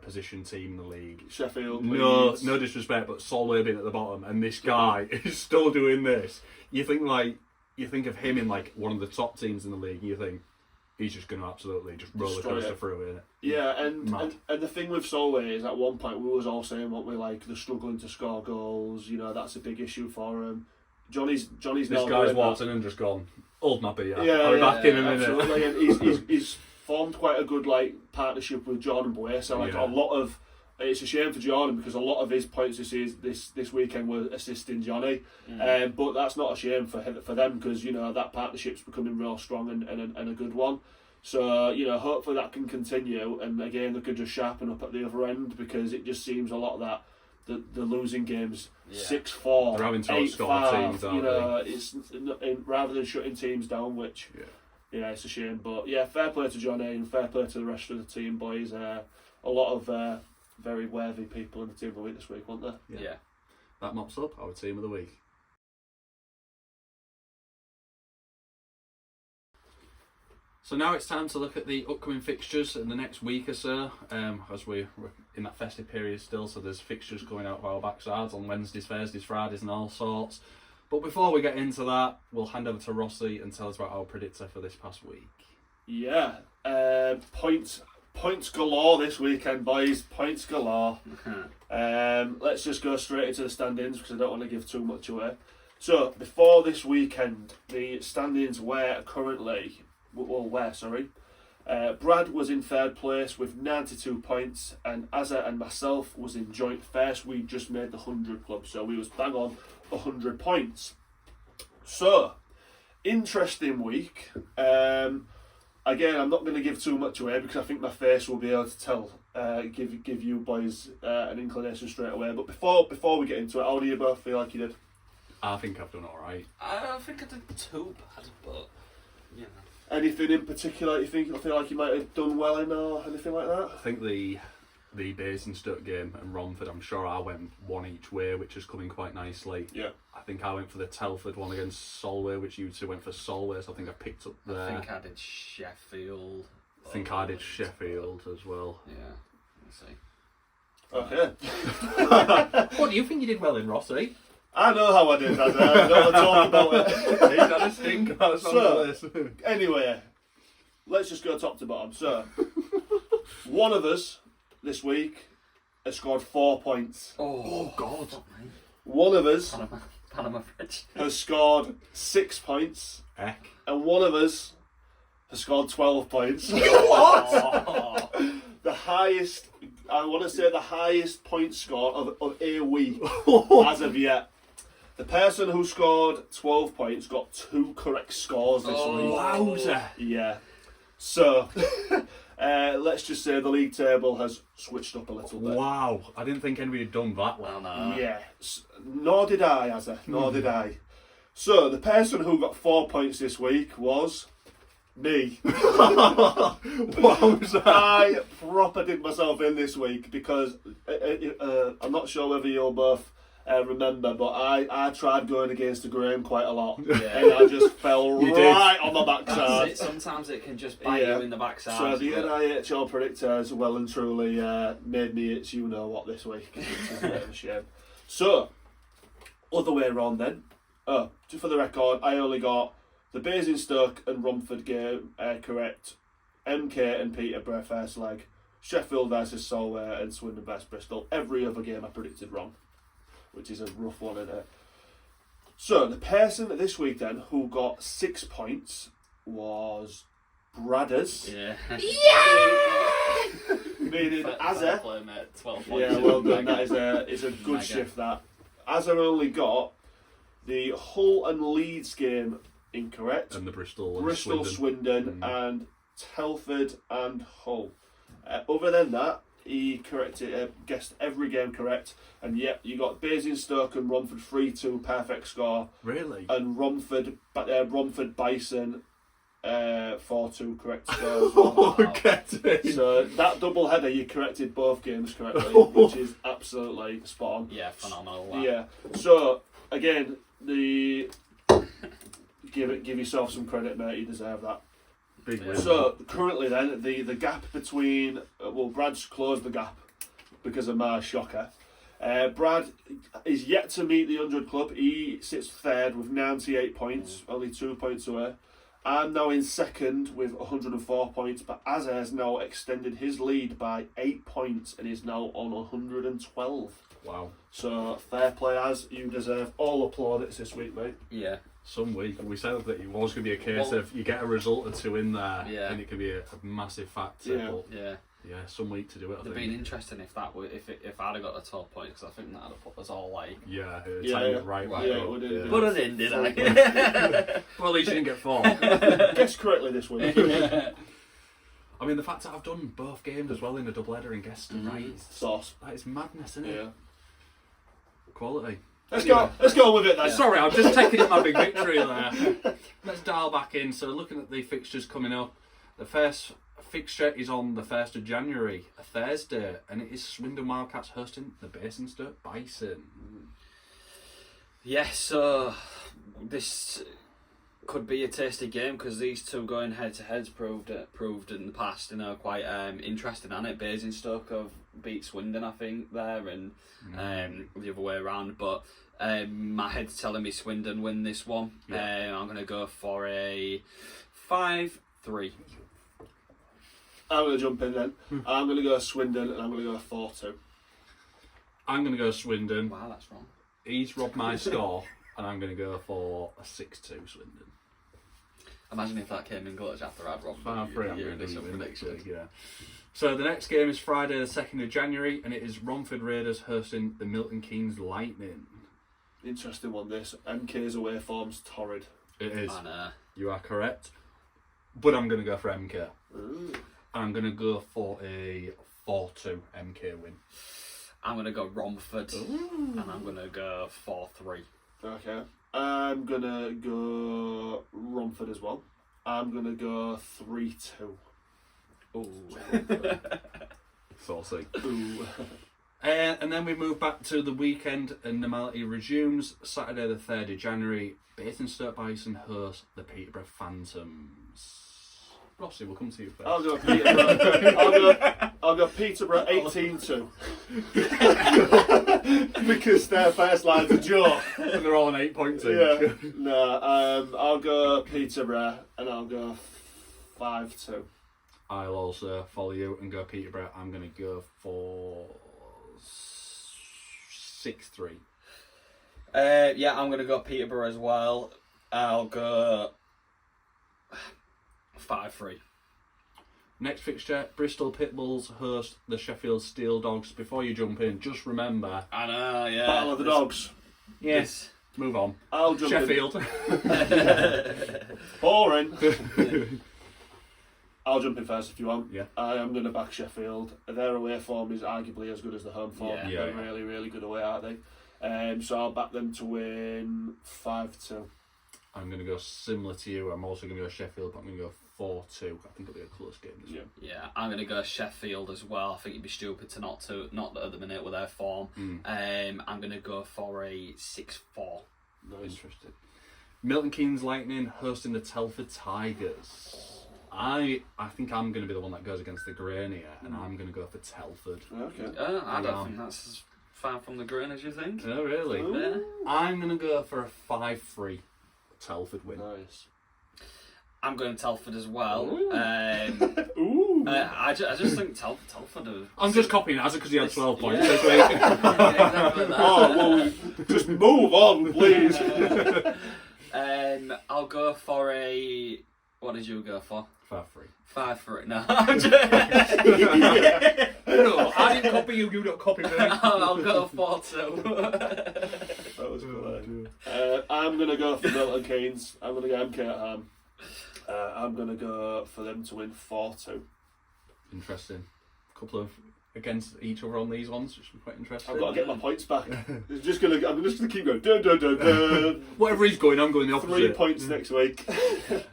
position team in the league. Sheffield, no disrespect, but Solway being at the bottom, and this guy is still doing this. You think of him in like one of the top teams in the league, and you think he's just going to absolutely just roller coaster through it. Yeah, and the thing with Solway is at one point we was all saying what we're like, they're struggling to score goals. That's a big issue for him. Johnny's This now guy's doing walked that. in and just gone, hold my beer. Yeah, I'll be yeah, back in a minute. Absolutely, and he's formed quite a good partnership with Jordan Boyer. So a lot of it's a shame for Jordan because a lot of his points this weekend were assisting Johnny, but that's not a shame for them because that partnership's becoming real strong and a good one. So hopefully that can continue, and again they could just sharpen up at the other end because it just seems a lot of that. The losing games 6-4, They're having to 8-5, teams, aren't it's rather than shutting teams down, which it's a shame. But fair play to Johnny and fair play to the rest of the team, boys. A lot of very worthy people in the team of the week this week, weren't there? Yeah. That mops up our team of the week. So now it's time to look at the upcoming fixtures in the next week or so, as we're in that festive period still, so there's fixtures going out of our backsides on Wednesdays, Thursdays, Fridays and all sorts. But before we get into that, we'll hand over to Rossy and tell us about our predictor for this past week. Yeah, points galore this weekend, boys, points galore. Let's just go straight into the standings because I don't want to give too much away. So, before this weekend, the standings were currently... Brad was in third place with 92 points and Azza and myself was in joint first. We just made the 100 club, so we was bang on 100 points. So, interesting week. Again, I'm not going to give too much away because I think my face will be able to tell, give you boys an inclination straight away. But before we get into it, how do you both feel like you did? I think I've done alright. I don't think I did too bad, but Anything in particular you feel like you might have done well in or anything like that? I think the Basingstoke game and Romford, I'm sure I went one each way, which is coming quite nicely. Yeah. I think I went for the Telford one against Solway, which you two went for Solway, so I think I picked up there. I think I did Sheffield. I think I did Sheffield as well. Yeah, let's see. What do you think you did well in, Rossy? I know how I did, I don't want to talk about it. He's had a stink about this. Anyway, let's just go top to bottom. So, one of us this week has scored 4 points. Oh God. One of us Panama Bridge. has scored 6 points. Heck. And one of us has scored 12 points. What? The highest, I want to say the highest point score of a week as of yet. The person who scored 12 points got 2 correct scores this week. Wowza. Yeah. So, let's just say the league table has switched up a little bit. Wow. I didn't think anybody had done that well. No. Yeah. Nor did I, Azza. Nor did I. So, the person who got 4 points this week was... me. Wowza. I proper did myself in this week because I'm not sure whether you'll both remember, but I tried going against the grain quite a lot, and I just fell right on my backside. Sometimes it can just bite you in the backside. So the NIHL predictor has well and truly made me it's you know what this week, which is a bit of a shame. So, other way around then. Just for the record, I only got the Basingstoke and Romford game correct. MK and Peterborough first leg. Sheffield versus Solway and Swindon versus Bristol. Every other game I predicted wrong, which is a rough one, isn't it? So the person this week then who got 6 points was Bradders. Yeah. Meaning Azza. 12 points. Yeah, well done. That is a good shift. That Azza only got the Hull and Leeds game incorrect. And the Bristol Swindon and Telford and Hull. Other than that, he guessed every game correct, and yet you got Basingstoke and Romford 3-2 perfect score. Really? And Romford Bison 4-2 correct score as well. Okay. So that double header, you corrected both games correctly, which is absolutely spot on. Yeah, phenomenal. Yeah. So again, give yourself some credit, mate. You deserve that. Big win. So currently, then the gap between Brad's closed the gap because of my shocker. Brad is yet to meet the 100 club. He sits third with 98 points, only 2 points away. I'm now in second with 104 points, but Azza has now extended his lead by 8 points and is now on 112. Wow. So fair play, as you deserve all plaudits this week, mate. Yeah. Some week we said that it was going to be a case of you get a result or two in there, and it could be a massive factor. Yeah. But yeah, some week to do it. It'd have been interesting if that were if I'd have got the 12 points, because I think that'd have put us all like right. Yeah, it would have. But I didn't, did I? Well, at least you didn't get 4. Guessed correctly this week. I mean, the fact that I've done both games as well in a double header and guessed right, Sauce. that is madness, isn't it? Yeah. Quality. Let's go with it then. Sorry, I'm just taking it my big victory there. Let's dial back in. So looking at the fixtures coming up, the first fixture is on the 1st of January, a Thursday, and it is Swindon Wildcats hosting the Basingstoke Bison. Yes, so this could be a tasty game, because these two going head to heads proved in the past, quite interesting, and it Basingstoke have beat Swindon, I think, there, and the other way around, but my head's telling me Swindon win this one. I'm going to go for a 5-3. I'm going to jump in then. I'm going to go Swindon, and I'm going to go 4-2. I'm going to go Swindon. Wow, that's wrong. He's robbed my score, and I'm going to go for a 6-2 Swindon. Imagine if that came in clutch after I'd robbed 5-3, I'm your going to initial do prediction. yeah. So the next game is Friday the 2nd of January, and it is Romford Raiders hosting the Milton Keynes Lightning. Interesting one, this. MK's away form's torrid. It is. I know. You are correct. But I'm going to go for MK. Ooh. I'm going to go for a 4-2 MK win. I'm going to go Romford, and I'm going to go 4-3. Okay. I'm going to go Romford as well. I'm going to go 3-2. Ooh. Saucy. Ooh. And then we move back to the weekend and normality resumes. Saturday the 3rd of January, Basingstoke Bison host the Peterborough Phantoms. Rossy, we'll come to you first. I'll go Peterborough. I'll go Peterborough 18-2. Because their first line's a joke. And they're all on 8 points each. Yeah. No, I'll go Peterborough, and I'll go 5-2. I'll also follow you and go Peterborough. I'm going to go for 6-3. Yeah, I'm going to go Peterborough as well. I'll go 5-3. Next fixture, Bristol Pitbulls host the Sheffield Steel Dogs. Before you jump in, just remember... I know, yeah. Battle of the Dogs. Yes. Move on. I'll jump Sheffield. Boring. I'll jump in first if you want. Yeah. I am going to back Sheffield. Their away form is arguably as good as the home form. Yeah. They're really, really good away, aren't they? So I'll back them to win 5-2. I'm going to go similar to you. I'm also going to go Sheffield, but I'm going to go 4-2. I think it'll be a close game this one. Yeah, I'm going to go Sheffield as well. I think it'd be stupid to not at the minute with their form. I'm going to go for a 6-4. Nice. Interesting. Milton Keynes Lightning hosting the Telford Tigers. I think I'm going to be the one that goes against the grain here, and I'm going to go for Telford. Okay. I don't think that's as far from the grain as you think. Oh, really? Yeah. I'm going to go for a 5-3 Telford win. Nice. I'm going Telford as well. Ooh. Ooh. I just think Telford are... I'm just copying Azza because he had 12 points Yeah. this week. Exactly that. Oh, well, just move on, please. I'll go for a... What did you go for? 5-3. 5-3. No. No, I didn't copy you, you don't copy me. I'll go 4-2. That was cool. I'm going to go for Milton Keynes. I'm going to go MK at home. I'm going to go for them to win 4-2. Interesting. A couple of against each other on these ones, which will be quite interesting. I've got to get my points back. I'm just gonna keep going. Dun, dun, dun, dun. Whatever he's going, I'm going the opposite. 3 points next week.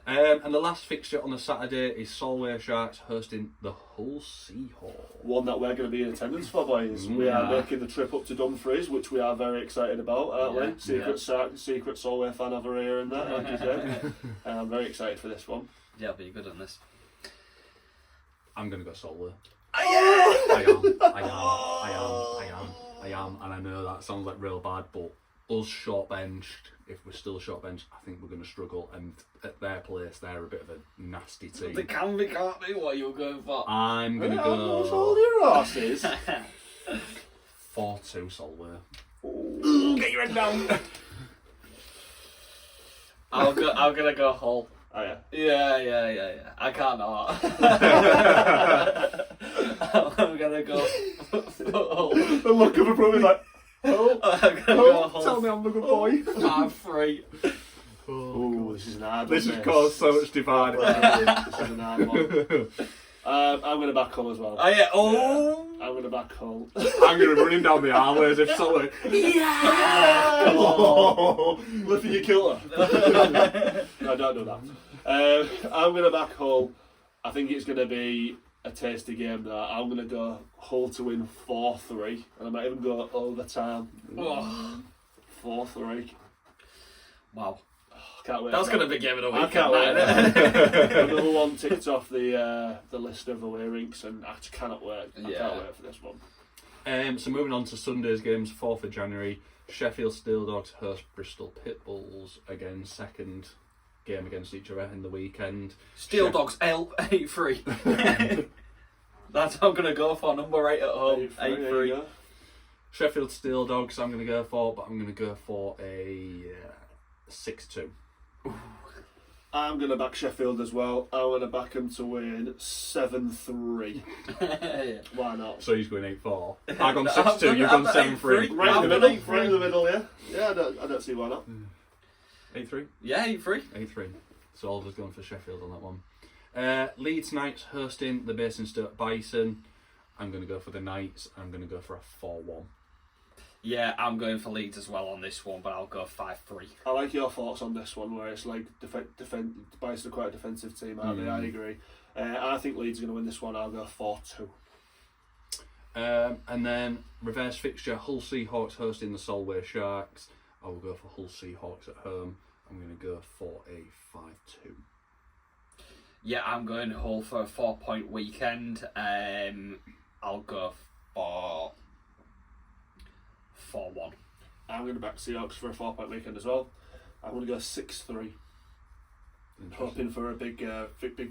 And the last fixture on the Saturday is Solway Sharks hosting the Hull Seahawks. One that we're going to be in attendance for, boys. We are making the trip up to Dumfries, which we are very excited about, aren't we? Secret Solway fan over here and that, like you said. And I'm very excited for this one. Yeah, I'll be good on this. I'm going to go Solway. Yeah! I am, and I know that sounds like real bad, but us short benched, if we're still short benched, I think we're going to struggle, and at their place, they're a bit of a nasty team. They can't be what you were going for. I'm going to What's all go your asses? 4-2 Solway. Get your head down. I'm gonna go Hull. Oh yeah. Yeah. I can't not. I'm gonna go Hull. The look of a probably like, I'm gonna go Hull. tell me I'm the good boy. 5-3. Oh, this is an hard This one. has caused so much divide. This is an hard one. I'm going to back Hull as well. Oh yeah. Oh. I'm going to back Hull. I'm going to run him down the aisle as if Solway. Oh, look at you kill her. No, don't do that. I'm going to back Hull. I think it's going to be a tasty game there. I'm going to go Hull to win 4-3, and I might even go overtime. 4-3. Wow. Can't wait. That's gonna be game of the week. I can't wait. Another one ticked off the list of away rinks, and I cannot wait. I can't wait for this one. So moving on to Sunday's games, 4th of January, Sheffield Steel Dogs host Bristol Pitbulls. Again, second game against each other in the weekend. Steel Dogs L83. That's what I'm gonna go for. Number 8 at home. 8-3. Sheffield Steel Dogs I'm going to go for, but I'm going to go for a 6-2. I'm going to back Sheffield as well. I'm going to back them to win 7-3. Why not? So he's going 8-4. I've gone 6-2, you've gone 7-3. Right in the middle, right in the middle, yeah. Yeah, I don't see why not. 8-3? Yeah, 8-3. 8-3. So Alder's going for Sheffield on that one. Leeds Knights hosting the Basingstoke Bison. I'm going to go for the Knights. I'm going to go for a 4-1. Yeah, I'm going for Leeds as well on this one, but I'll go 5-3. I like your thoughts on this one, where it's like Bison are quite a defensive team, aren't they? I agree. I think Leeds are going to win this one. I'll go 4-2. And then reverse fixture, Hull Seahawks hosting the Solway Sharks. I will go for Hull Seahawks at home. I'm going to go for a 5-2. Yeah, I'm going Hull for a 4-point weekend. I'll go for 4-1. I'm going to back Seahawks for a 4-point weekend as well. I'm going to go 6-3. Hoping for a big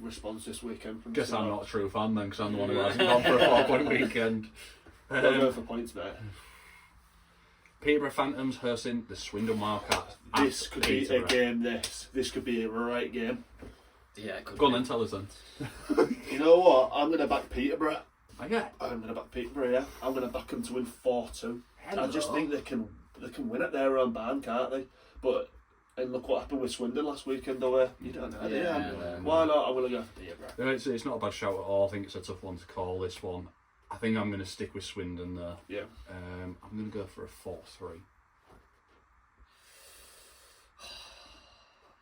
response this weekend from Guess Seahawks. I'm not a true fan then, because I'm the one who hasn't gone for a 4-point weekend. I'm going for points, mate. Peterborough Phantoms hosting the Swindon Wildcats. This could be a game. This could be a right game. Yeah, it could Go on be. then, tell us then. You know what? I'm going to back Peterborough. Okay. I'm going to back Peterborough. Yeah, I'm going to back them to win 4-2. I just think they can win at their own barn, can't they? And look what happened with Swindon last weekend, though. You don't know. Why not? I'm going to go for Peterborough. It's not a bad shout at all. I think it's a tough one to call, this one. I think I'm going to stick with Swindon there. Yeah. I'm going to go for a 4-3.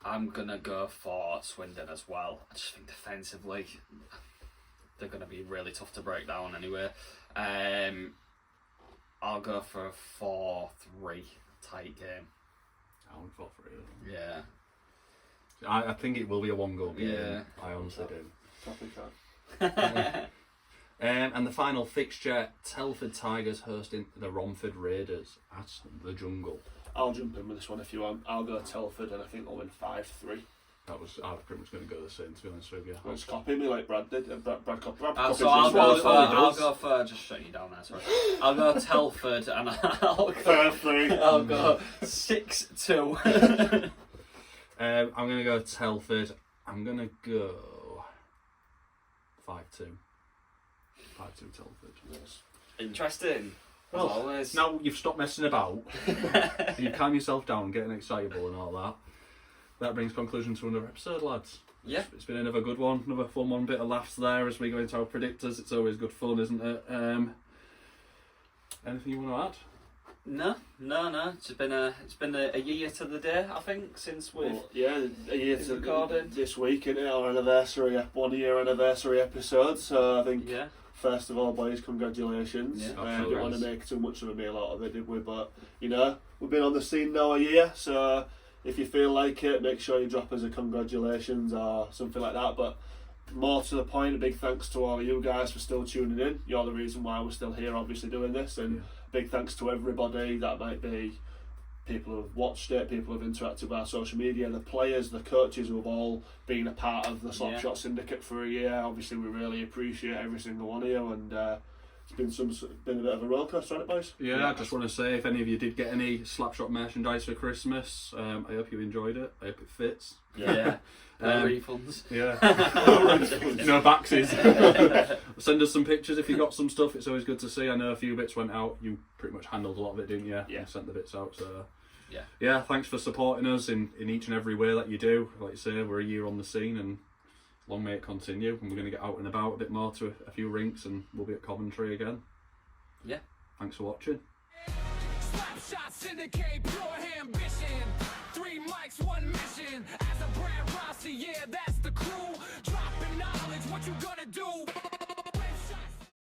I'm going to go for Swindon as well. I just think defensively, they're going to be really tough to break down anyway. I'll go for a 4-3 tight game. I went 4-3. Yeah. I think it will be a one-goal game. Yeah. I honestly do. Probably can. And the final fixture, Telford Tigers hosting the Romford Raiders at the Jungle. I'll jump in with this one if you want. I'll go Telford, and I think they'll win 5-3. I was pretty much going to go the same, to be honest with you. Let's copy me like Brad did. Brad copies So I'll this one. go for just shut you down there. Sorry. I'll go Telford and I'll go 6-2. I'm going to go Telford. I'm going to go 5-2. 5-2 Telford. Yes. Interesting. Well, always. now you've stopped messing about, you calm yourself down, getting excitable and all that. That brings conclusion to another episode, lads. Yeah. It's been another good one, another fun one, bit of laughs there as we go into our predictors. It's always good fun, isn't it? Anything you want to add? No. It's been a year to the day, I think, since we've a year to recorded this week, isn't it? Our anniversary, 1 year anniversary episode. So I think first of all, boys, congratulations. Yeah, I didn't want to make too much of a meal out of it, did we? But we've been on the scene now a year, so if you feel like it, make sure you drop us a congratulations or something like that. But more to the point, a big thanks to all of you guys for still tuning in. You're the reason why we're still here, obviously, doing this. And big thanks to everybody. That might be people who have watched it, people who have interacted with our social media, the players, the coaches who have all been a part of the Slapshot Syndicate for a year. Obviously, we really appreciate every single one of you. And It's been a bit of a rollercoaster, hasn't it, boys? Yeah, I just want to say, if any of you did get any Slapshot merchandise for Christmas, I hope you enjoyed it. I hope it fits. Yeah. No refunds. Yeah. No baxes. Send us some pictures if you got some stuff. It's always good to see. I know a few bits went out. You pretty much handled a lot of it, didn't you? Yeah. You sent the bits out. So yeah. Thanks for supporting us in each and every way that you do. Like you say, we're a year on the scene, and long may it continue. And we're going to get out and about a bit more to a few rinks, and we'll be at Coventry again. Yeah. Thanks for watching. Slapshot Syndicate, pure ambition. 3 mics, 1 mission. Azza and Rossy, yeah, that's the crew. Dropping knowledge, what you gonna do?